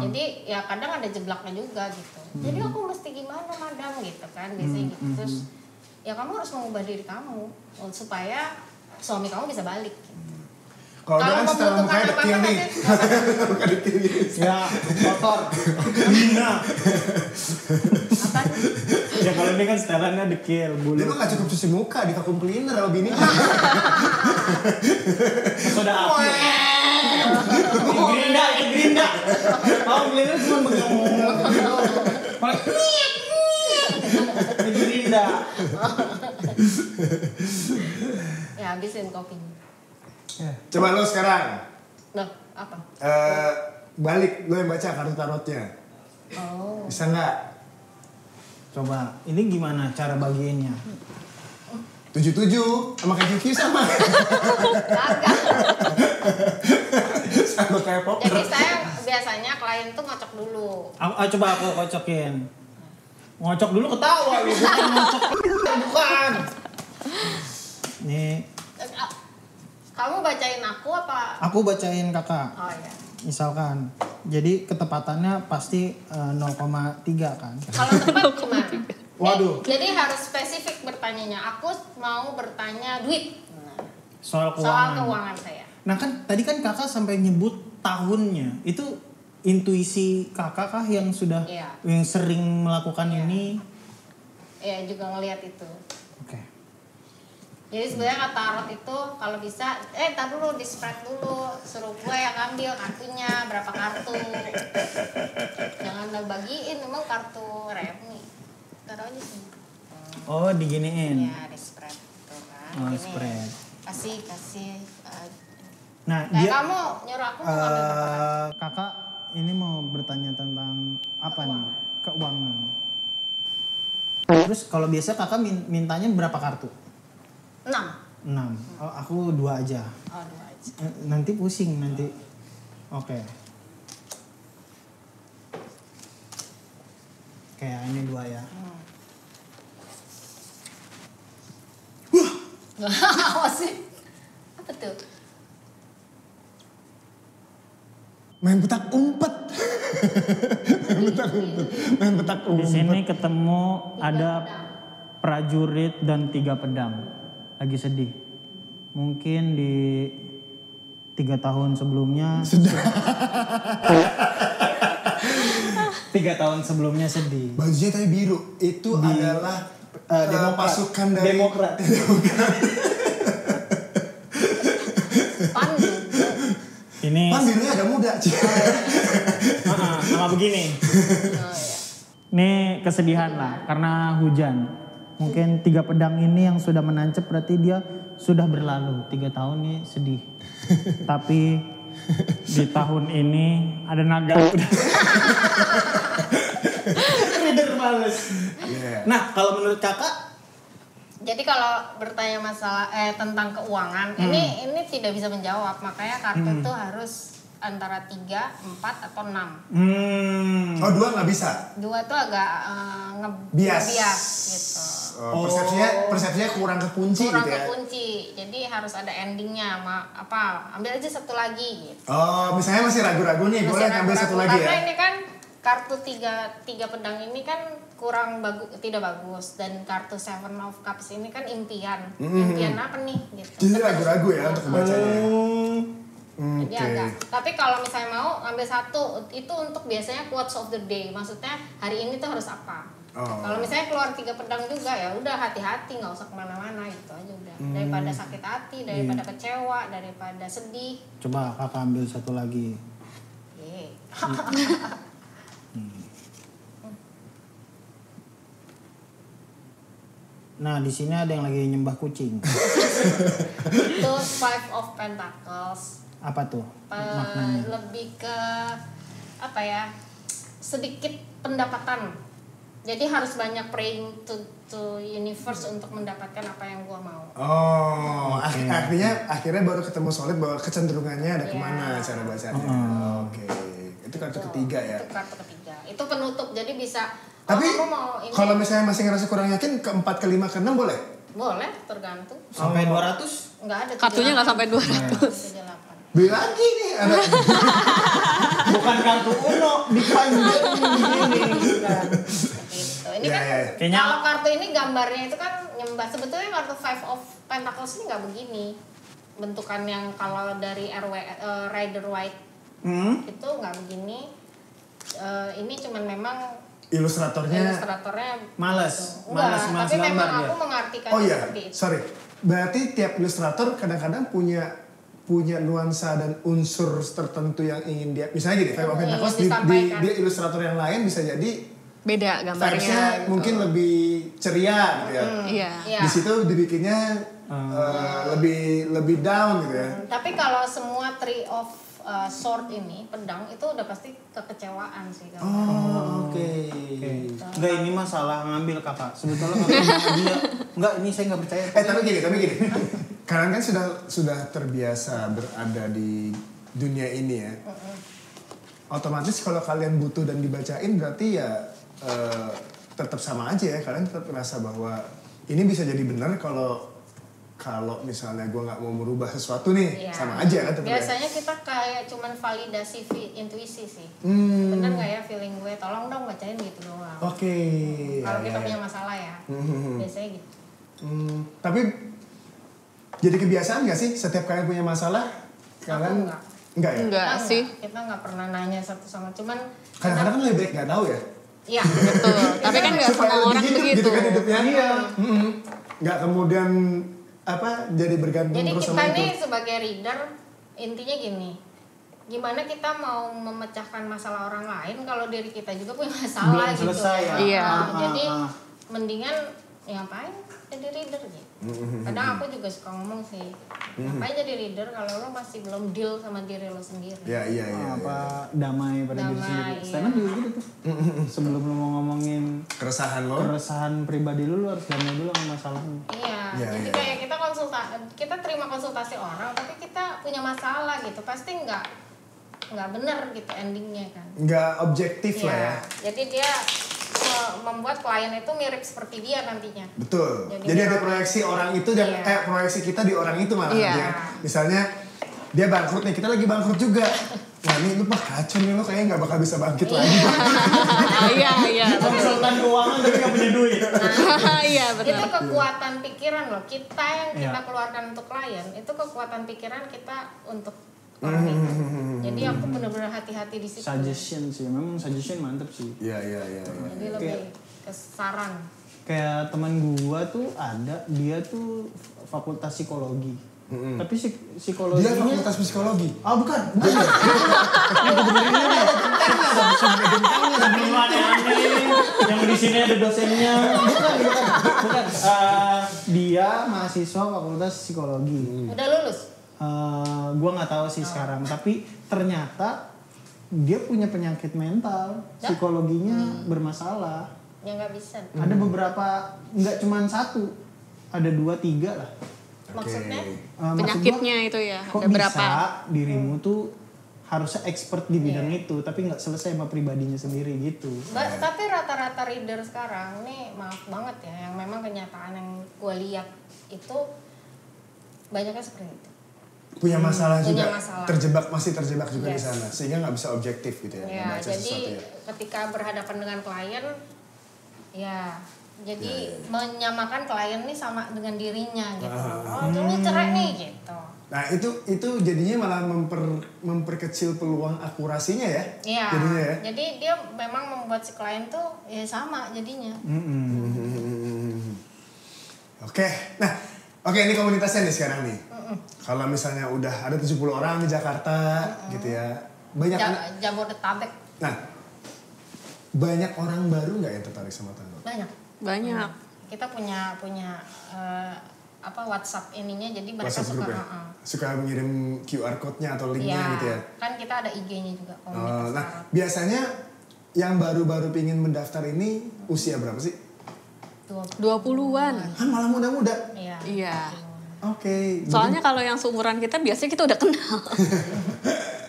A: Jadi ya kadang ada jeblaknya juga gitu. Jadi aku mesti gimana madam gitu kan, biasanya gitu. Terus ya kamu harus mengubah diri kamu supaya suami kamu bisa balik. Gitu.
B: Kalau dia kan setelah mukanya dekil nih. Bukan dekil gitu.
C: Ya, kotor. Hina.
A: Apa?
C: Ya kalau ini kan setelannya dekil, bulu.
B: Dia mah gak cukup cuci muka di vacuum cleaner sama bininya.
C: Soda api. Itu gerinda. Vacuum cleaner cuma bengong. Paling itu gerinda.
A: Ya habisin kopinya.
B: Coba lo sekarang.
A: Loh, apa?
B: Balik, lo yang baca kartu tarotnya.
A: Oh.
B: Bisa nggak?
C: Coba, ini gimana cara bagiinnya?
B: 77 sama kayak Kiki sama.
A: Kagak.
B: Sama kayak pop.
A: Jadi saya biasanya klien tuh ngocok dulu.
C: Coba aku kocokin. Ngocok dulu ketawa lu, bukan ngocok. Bukan. Nih,
A: Kamu bacain aku apa?
C: aku bacain kakak.
A: Oh iya.
C: Misalkan, jadi ketepatannya pasti 0,3 kan?
A: Kalau tepat gimana?
C: Waduh.
A: Jadi harus spesifik bertanyanya. Aku mau bertanya duit. Nah,
C: Soal
A: soal
C: keuangan.
A: keuangan saya.
C: Nah kan tadi kan kakak sampai nyebut tahunnya. Itu intuisi kakak kah yang sudah
A: Iya.
C: yang sering melakukan
A: Iya.
C: ini?
A: Ya juga ngelihat itu.
C: Oke.
A: Jadi sebenarnya kata tarot itu kalau bisa, tar dulu di spread dulu, suruh gue yang ambil kartunya berapa kartu, jangan lo bagiin, emang kartu remi, taruh aja sih.
C: Oh diginiin.
A: Ya di spread tuh kan.
C: Oh,
A: Gini.
C: spread.
A: Kasih.
C: Nah
A: Kayak
C: dia
A: kamu nyuruh aku mau ngambil berapa kartu?
C: kakak ini mau bertanya tentang apa nih? Keuangan. Terus kalau biasa kakak mintanya berapa kartu?
A: 6.
C: 6. Oh, aku 2 aja.
A: Oh 2 aja.
C: Nanti pusing nanti. Oke. Kayak ini 2 ya.
A: Apa sih? Apa tuh?
B: Main petak umpet. Main petak
C: Di
B: umpet.
C: sini ketemu ada prajurit dan 3 pedang. Lagi sedih. Mungkin di 3 tahun sebelumnya. Sudah. 3 tahun sebelumnya sedih.
B: Bajunya tadi biru. Itu adalah
C: Demokrat.
B: pasukan dari
C: Demokrat.
A: Pan
C: Ini
B: Pan birunya agak muda.
C: sama begini.
A: Oh iya.
C: Ini kesedihan lah karena hujan. Mungkin 3 pedang ini yang sudah menancap berarti dia sudah berlalu. 3 tahun nih sedih. Tapi di tahun ini ada naga. Reader males.
B: Yeah.
C: Nah kalau menurut kakak,
A: Jadi kalau bertanya masalah tentang keuangan, ini tidak bisa menjawab, makanya kartu itu harus antara 3, 4 atau 6.
B: Oh 2 nggak bisa?
A: 2 tuh agak
B: Bias.
A: ngebias gitu.
B: Persepsinya kurang kekunci
A: Kurang
B: gitu ya.
A: kekunci. Jadi harus ada endingnya. Ambil aja satu lagi gitu.
B: Oh misalnya masih ragu-ragu nih, boleh
A: Masih
B: ngambil satu
A: ragu-ragu.
B: lagi
A: Karena
B: ya?
A: ini kan kartu tiga pedang ini kan kurang tidak bagus, dan kartu Seven of Cups ini kan impian. Impian apa nih gitu.
B: Jadi ragu-ragu ya untuk membacanya.
A: Jadi agak. Tapi kalau misalnya mau ambil satu, itu untuk biasanya quotes of the day. Maksudnya hari ini tuh harus apa?
B: Oh.
A: Kalau misalnya keluar 3 pedang juga, ya udah hati-hati, nggak usah kemana-mana gitu aja udah. Daripada sakit hati, daripada kecewa, daripada sedih.
C: coba kakak ambil satu lagi.
A: Ye.
C: Nah di sini ada yang lagi nyembah kucing.
A: Itu Five of Pentacles.
C: Apa tuh maknanya?
A: Lebih ke apa ya? Sedikit pendapatan. Jadi harus banyak praying to universe untuk mendapatkan apa yang gua mau.
B: Oh,
C: Oke.
B: artinya akhirnya baru ketemu solid bahwa kecenderungannya ada
A: Iya.
B: kemana cara bacanya. Oke, itu kartu ketiga ya.
A: Itu kartu ketiga. Itu penutup. Jadi bisa.
B: Tapi
A: kamu mau ini,
B: kalau misalnya masih ngerasa kurang yakin, ke 4, ke 5, ke 6 boleh?
A: boleh, tergantung.
C: Sampai 200?
A: Enggak ada.
D: Kartunya nggak sampai 200.
A: 38.
B: Beli lagi nih, ada.
C: Bukan kartu Uno, dipanjang begini.
A: Gitu. Ini
B: Ya,
A: kan
B: ya, ya.
C: Kayaknya-
A: kalau kartu ini gambarnya itu kan nyembah. Sebetulnya kartu Five of Pentacles ini nggak begini. bentukan yang kalau dari Rider White itu nggak begini. Ini cuman memang
B: Ilustratornya
C: Males
A: tapi
C: gambar
A: memang
C: dia.
A: aku mengartikan
B: oh iya,
A: seperti itu.
B: sorry. Berarti tiap ilustrator kadang-kadang punya nuansa dan unsur tertentu yang ingin dia, misalnya gini, Five of Pentacles
A: disampaikan.
B: dia ilustrator yang lain bisa jadi
D: Beda gambarnya.
B: vibes-nya
D: gitu.
B: mungkin lebih ceria gitu ya.
D: Iya.
A: Iya.
B: Di situ dibikinnya lebih down gitu ya.
A: Tapi kalau semua Three of Sword ini pedang itu udah pasti kekecewaan sih kalau.
B: Oh, oke.
C: Enggak, ini masalah ngambil kakak. Sebetulnya nggak pernah dia. Enggak, ini saya nggak percaya.
B: Tapi gini. Kalian kan sudah terbiasa berada di dunia ini ya. Otomatis kalau kalian butuh dan dibacain berarti ya tetap sama aja ya. Kalian tetap merasa bahwa ini bisa jadi benar kalau misalnya gue nggak mau merubah sesuatu nih,
A: Iya.
B: sama aja kan tetap ya.
A: Biasanya kita kayak cuman validasi intuisi sih. Bener nggak ya feeling gue? Tolong dong bacain gitu doang.
B: Oke.
A: Kalau
B: Ya,
A: kita
B: ya,
A: punya
B: ya.
A: masalah ya, biasanya gitu.
B: Tapi jadi kebiasaan nggak sih setiap kalian punya masalah kalian
A: enggak.
B: ya?
D: Enggak
A: Kita
D: sih.
A: Kita nggak pernah nanya satu sama, cuman
B: Kadang-kadang kan lebih baik nggak tahu ya.
A: Iya.
D: Betul. Tapi kan nggak
B: Supaya
D: semua
B: lebih
D: orang
B: hidup
D: begitu.
B: gitu kan hidupnya. Iya. Nggak kemudian jadi bergantung
A: Jadi
B: terus
A: kita
B: sama itu.
A: nih sebagai reader intinya gini, gimana kita mau memecahkan masalah orang lain kalau diri kita juga punya masalah
C: Belum
A: gitu.
C: selesai ya.
D: Iya.
A: Jadi mendingan ya ngapain jadi reader gitu. Kadang aku juga suka ngomong sih, ngapain jadi reader kalau lo masih belum deal sama diri lo sendiri.
B: Iya.
C: Apa damai pada diri
A: Damai,
C: sendiri.
A: iya.
C: Stand up juga gitu tuh. Sebelum lu mau ngomongin
B: Keresahan lo.
C: keresahan pribadi lu harus damai dulu sama masalahmu.
A: Iya,
B: Iya,
A: jadi
B: iya.
A: kayak kita terima konsultasi orang, tapi kita punya masalah gitu, pasti nggak benar gitu endingnya kan.
B: Nggak objektif lah ya.
A: Iya, jadi dia membuat klien itu mirip seperti dia nantinya.
B: Betul.
A: Jadi
B: Jadi ada
A: dia-
B: proyeksi orang itu dan
A: Iya.
B: proyeksi kita di orang itu malah
D: Iya.
B: ya. Misalnya dia bangkrut nih, kita lagi bangkrut juga. Nah ini lu mah kacau nih, lu kayaknya nggak bakal bisa bangkit lagi.
D: Iya.
C: Konsultan keuangan tapi nggak punya duit.
D: Iya
A: Itu
D: benar.
A: kekuatan pikiran loh, kita yang kita
C: Iya.
A: keluarkan untuk klien, itu kekuatan pikiran kita untuk orang itu. Jadi aku benar-benar hati-hati di situ.
C: Suggestion sih, memang suggestion mantep sih.
B: Iya.
A: Jadi lebih ke saran.
C: Kayak teman gua tuh ada, dia tuh fakultas psikologi. Tapi
B: Dia
C: psikologinya
B: fakultas psikologi.
C: ah bukan. Sebelum aneh-aneh yang di sini ada dosennya. Bukan. Dia mahasiswa fakultas psikologi.
A: Udah lulus?
C: Gua nggak tahu sih sekarang, tapi ternyata dia punya penyakit mental, psikologinya bermasalah.
A: Ya nggak bisa.
C: Ada beberapa, nggak cuma satu, ada 2, 3 lah.
A: Maksudnya?
C: Maksud
D: Penyakitnya itu ya.
C: gua, kok
D: Ada berapa?
C: bisa dirimu tuh harusnya expert di bidang itu, tapi nggak selesai sama pribadinya sendiri gitu.
A: Tapi rata-rata reader sekarang nih, maaf banget ya, yang memang kenyataan yang gue lihat itu banyaknya seperti itu.
B: Punya masalah
A: Punya
B: juga,
A: masalah.
B: masih terjebak juga di
A: Yes.
B: sana, sehingga nggak bisa objektif gitu ya,
A: Ya,
B: membaca
A: jadi
B: sesuatu ya.
A: ketika berhadapan dengan klien, ya jadi menyamakan klien nih sama dengan dirinya gitu. Oh, lu cerai nih gitu.
B: Nah itu jadinya malah memperkecil peluang akurasinya ya.
A: Iya.
B: Jadinya ya.
A: Jadi dia memang membuat si klien tuh ya sama jadinya.
B: Oke, nah ini komunitasnya nih sekarang nih. Kalau misalnya udah ada 70 orang di Jakarta gitu ya, banyak
A: Jabodetabek
B: nah banyak orang baru nggak yang tertarik sama Tango?
D: Banyak.
A: Kita punya WhatsApp ininya, jadi mereka
B: WhatsApp
A: suka
B: grup ya? Suka mengirim QR code-nya atau linknya
A: Iya,
B: gitu ya?
A: kan kita ada IG-nya juga komunitas.
B: Nah biasanya yang baru-baru pingin mendaftar ini usia berapa sih?
D: 20-an.
B: Kan malah muda-muda.
A: Iya.
D: Iya.
B: Oke.
D: Soalnya kalau yang seumuran kita biasanya kita udah kenal.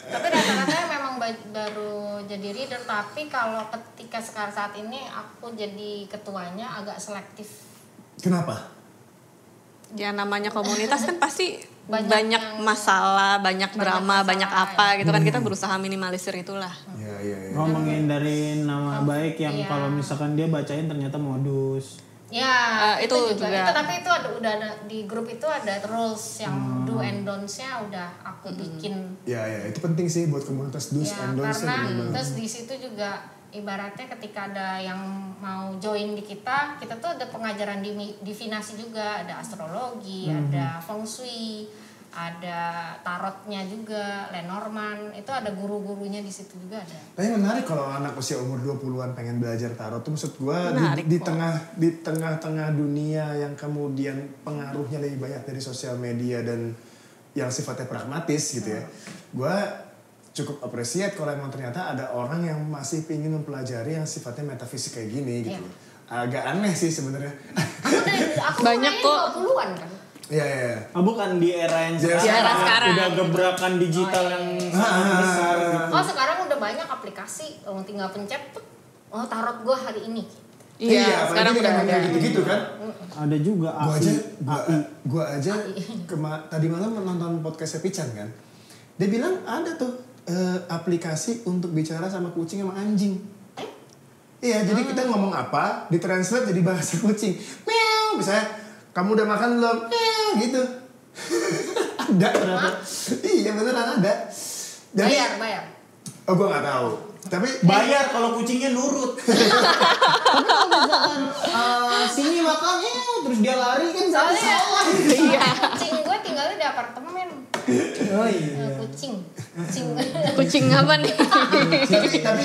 A: Tapi rata-rata memang baru jadi reader, tapi kalau ketika sekarang saat ini aku jadi ketuanya agak selektif.
B: Kenapa?
D: Ya namanya komunitas kan pasti
A: Banyak
D: banyak
A: yang-
D: masalah, banyak drama,
A: masalah,
D: banyak apa gitu kan, kita berusaha minimalisir itulah.
B: Iya.
C: Ngomongin dari nama baik yang
A: Iya.
C: kalau misalkan dia bacain ternyata modus.
A: Ya,
D: itu juga.
A: Itu tapi itu udah ada di grup itu ada rules yang do and don'ts-nya udah aku bikin.
B: Ya, itu penting sih buat komunitas do's
A: Ya,
B: and don'ts.
A: karena terus di situ juga ibaratnya ketika ada yang mau join di kita tuh ada pengajaran divinasi juga, ada astrologi, ada feng shui, ada tarotnya juga, Lenormand, itu ada guru-gurunya di situ juga ada.
B: Tapi menarik kalau anak usia umur 20-an pengen belajar tarot tuh, maksud gue
D: Menarik
B: di
D: kok.
B: tengah-tengah dunia yang kemudian pengaruhnya lebih banyak dari sosial media dan yang sifatnya pragmatis gitu ya. Gue cukup appreciate kalau emang ternyata ada orang yang masih ingin mempelajari yang sifatnya metafisik kayak gini gitu. Agak aneh sih sebenarnya.
A: Aku
D: Banyak
A: mulai
D: kok.
A: 20-an kan.
B: Iya.
C: Bukan di era yang
B: Di
C: sekarang,
B: era
D: sekarang.
C: udah gebrakan digital yang sangat besar gitu.
A: Oh sekarang udah banyak aplikasi, tinggal pencet tuh, oh tarot gue hari ini.
D: Iya, sekarang
B: apalagi
D: udah
B: dengan
D: ada.
B: kayak gitu-gitu kan.
C: Ada juga
B: Gua aja tadi malam nonton podcastnya Pican kan. Dia bilang ada tuh aplikasi untuk bicara sama kucing sama anjing. Iya, jadi kita ngomong apa, ditranslate jadi bahasa kucing. Meow, misalnya kamu udah makan belum? Meow, gitu. Ada ternyata. Iya beneran ada. Jadi,
A: Bayar.
B: oh gue nggak tahu. Tapi
C: bayar kalau kucingnya nurut. Sini makan terus dia lari kan
A: Soalnya
D: Iya.
A: kucing gue tinggalnya di apartemen.
C: Oh iya.
A: Kucing.
D: Kucing apa nih?
B: tapi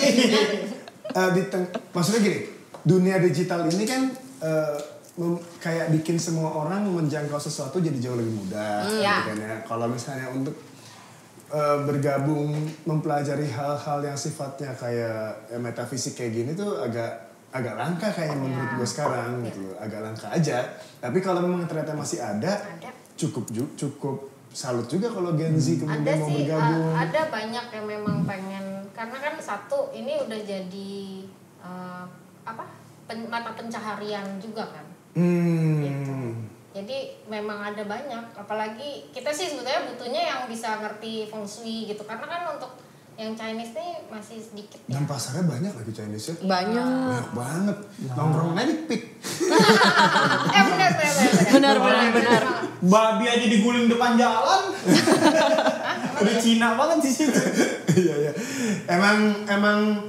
B: maksudnya gini, dunia digital ini kan kayak bikin semua orang menjangkau sesuatu jadi jauh lebih mudah gitu kan ya. Kalau misalnya untuk bergabung mempelajari hal-hal yang sifatnya kayak metafisik kayak gini tuh agak langka kayaknya menurut gue sekarang gitu loh. Agak langka aja. Tapi kalau memang ternyata masih ada. cukup salut juga kalau Gen Z kemudian
A: Ada
B: mau
A: sih,
B: bergabung.
A: ada banyak yang memang pengen, karena kan satu ini udah jadi mata pencaharian juga kan. Gitu. Jadi memang ada banyak, apalagi kita sih sebetulnya butuhnya yang bisa ngerti feng shui gitu, karena kan untuk yang Chinese nih masih sedikit ya.
B: Dan pasarnya banyak lagi Chinese ya.
D: Banyak.
B: Banget. Nongkrong aja di pik.
A: Benar.
C: Babi aja diguling depan jalan. Udah Cina banget di situ.
B: Iya. Emang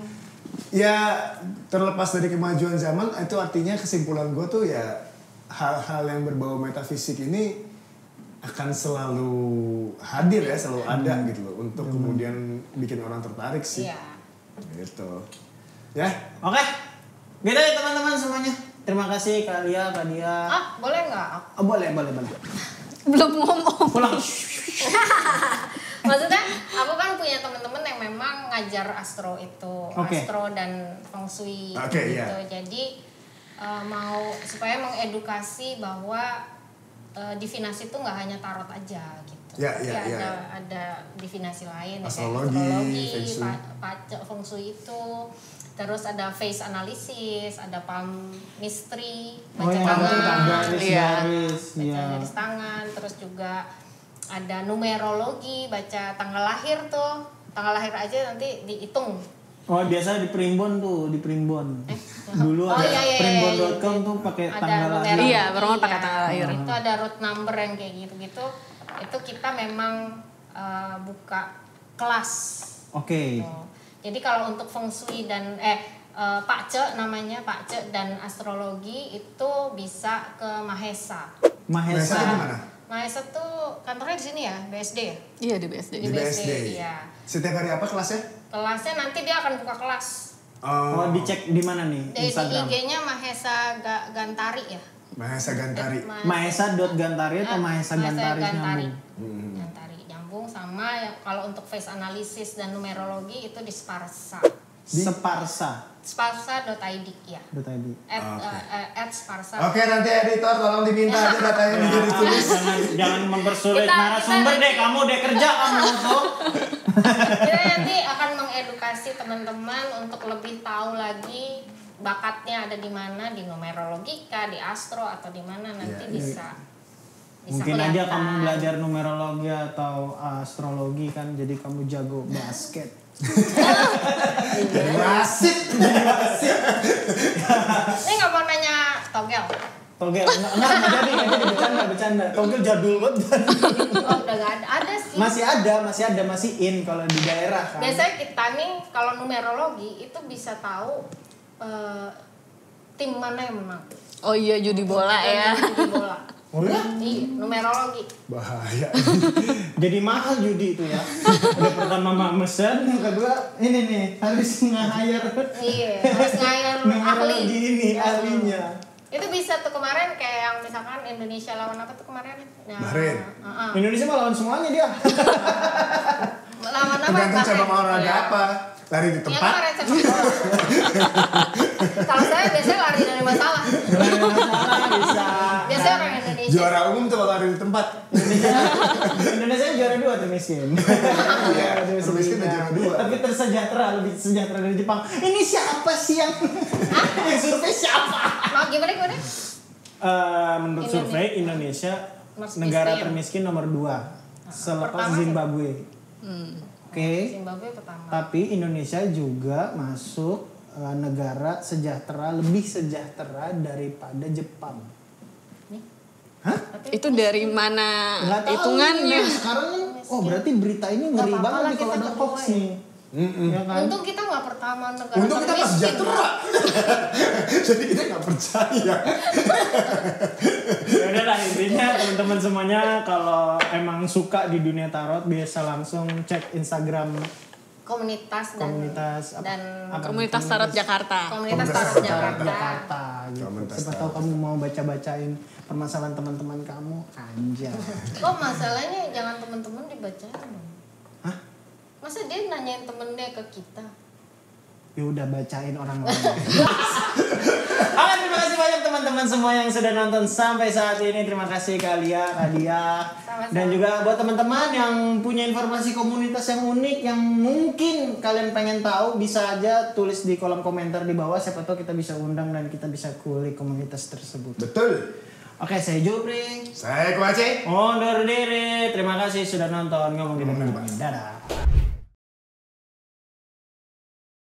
B: ya terlepas dari kemajuan zaman itu artinya kesimpulan gue tuh ya hal-hal yang berbau metafisik ini akan selalu hadir ya, selalu ada gitu loh untuk kemudian bikin orang tertarik sih.
A: Iya.
B: Gitu. Ya.
C: Oke. Gitu ya teman-teman semuanya. Terima kasih Kak Lia, Kak Dia.
A: Boleh nggak?
C: Oh, boleh.
D: Belum ngomong.
C: Pulang.
A: Maksudnya aku kan punya teman-teman yang memang ngajar astro itu, astro dan feng shui gitu.
B: Iya.
A: Jadi mau supaya mengedukasi bahwa divinasi itu nggak hanya tarot aja gitu.
B: Ya.
A: Ada divinasi lain
B: Astrologi,
A: kayak
B: feng shui.
A: feng shui itu. Terus ada face analysis, ada palm mystery, baca tangan,
C: garis-garis.
A: baca garis tangan, terus juga ada numerologi, baca tanggal lahir tuh. Tanggal lahir aja nanti dihitung.
C: Oh, biasa di Primbon tuh, di Primbon. Dulu ada primbon.com tuh pakai tanggal lahir.
D: Iya, Roman pakai tanggal lahir.
A: Itu ada root number yang kayak gitu-gitu. Itu kita memang buka kelas.
C: Oke.
A: Gitu. Jadi kalau untuk feng shui dan Pak Ce namanya, Pak Ce dan astrologi itu bisa ke Mahesa.
B: Mahesa di mana?
A: Mahesa tuh kantornya di sini ya, BSD ya?
D: Iya di BSD.
B: Di BSD.
A: Iya.
B: Setiap hari apa kelasnya?
A: Kelasnya nanti dia akan buka kelas.
C: Oh, dicek di mana nih?
A: Di
C: Instagram.
A: IG-nya Mahesa Gantari ya.
B: Mahesa Gantari.
C: Mahesa.gantari atau Mahesa Gantari
A: Gantari.
C: nyambung?
A: Gantari nyambung sama yang kalau untuk face analysis dan numerologi itu di Sparsa.
C: Separsa.
A: Sparsa.id ya.
C: .id.
A: At Sparsa.
B: Oke, nanti editor tolong diminta aja datanya biar ditulis.
C: Jangan mempersulit
A: Kita-
C: narasumber
A: kita-
C: deh, kamu deh kerja kamu tuh.
A: Kita nanti akan mengedukasi teman-teman untuk lebih tahu lagi bakatnya ada di mana, di numerologika, di astro atau di mana nanti bisa
C: Mungkin aja
A: kelihatan.
C: kamu belajar numerologi atau astrologi kan, jadi kamu jago basket.
B: Jadi wasit.
A: Ini nggak mau nanya togel.
C: Togel, enggak jadi bercanda. Togel jadul banget.
A: Oh, udah gak ada sih.
C: Masih in kalau di daerah kan.
A: Biasanya kita nih kalau numerologi itu bisa tahu tim mana yang menang.
D: Oh iya, judi bola ya.
A: Judi bola.
C: Oh ya?
A: Iya, numerologi.
B: Bahaya.
C: Jadi mahal judi itu ya. Udah pertama mesen, yang kedua ini nih harus nge-hire.
A: Iya, harus ngayar ahli.
C: Numerologi ini ahlinya.
A: Itu bisa tuh kemarin kayak yang misalkan Indonesia lawan apa tuh kemarin? Nah,
B: Bahrain.
C: Indonesia mah lawan semuanya dia.
A: Lawan apa?
B: Tergantung cabang
A: Bahrain.
B: olahraga
A: Iya.
B: apa. Lari di
A: Yang
B: tempat.
A: kemarin sepak bola. Kalau saya biasanya lari dari masalah.
C: Masalah bisa.
A: Biasanya orang Indonesia.
B: Juara umum tuh kalau lari di tempat.
C: Indonesia juara 2 termiskin.
B: Iya, termiskin dan juara 2.
C: Tapi tersejahtera, lebih sejahtera dari Jepang. Ini siapa sih yang survei siapa?
A: Mau gimana?
C: Menurut
A: Indonesia.
C: survei Indonesia
A: Mas
C: negara
A: miskin.
C: termiskin nomor 2 selepas
A: pertama sih.
C: Zimbabwe. Oke.
A: Zimbabwe pertama.
C: Tapi Indonesia juga masuk negara sejahtera, lebih sejahtera daripada Jepang. Hah?
D: Itu dari mana
C: Nggak tahu
D: hitungannya?
C: nih, sekarang kan, oh berarti berita ini ngeri
A: Nggak apa-apa
C: banget
A: lah,
C: nih kalau
A: kita
C: ada
A: kedua
C: hoax
A: ya.
C: nih. Ya kan?
A: Untung kita nggak pertama negara
B: Untung kita nggak
A: termiskin.
B: sejahtera. Jadi kita nggak percaya.
C: Ya udah lah, intinya teman-teman semuanya kalau emang suka di dunia tarot bisa langsung cek Instagram
A: Komunitas
C: komunitas
D: Komunitas Tarot Jakarta.
A: Komunitas
B: Komunitas
A: Tarot
C: Tarot
A: Jakarta.
C: Jakarta gitu.
B: Komunitas
C: Siapa tahu kamu mau baca-bacain permasalahan teman-teman kamu, anjay.
A: Kok masalahnya jangan temen-temen dibacain dong.
C: Hah?
A: Masa dia nanyain temennya ke kita?
C: Ya udah bacain orang lain. Oke, terima kasih banyak teman-teman semua yang sudah nonton sampai saat ini. Terima kasih Kadia.
A: Sama-sama.
C: Dan juga buat teman-teman yang punya informasi komunitas yang unik yang mungkin kalian pengen tahu, bisa aja tulis di kolom komentar di bawah. Siapa tahu kita bisa undang dan kita bisa kulik komunitas tersebut.
B: Betul.
C: Oke, saya Jupri.
B: Saya Kuace.
C: Undur diri. Terima kasih sudah nonton. Ngomong di depan. Dadah.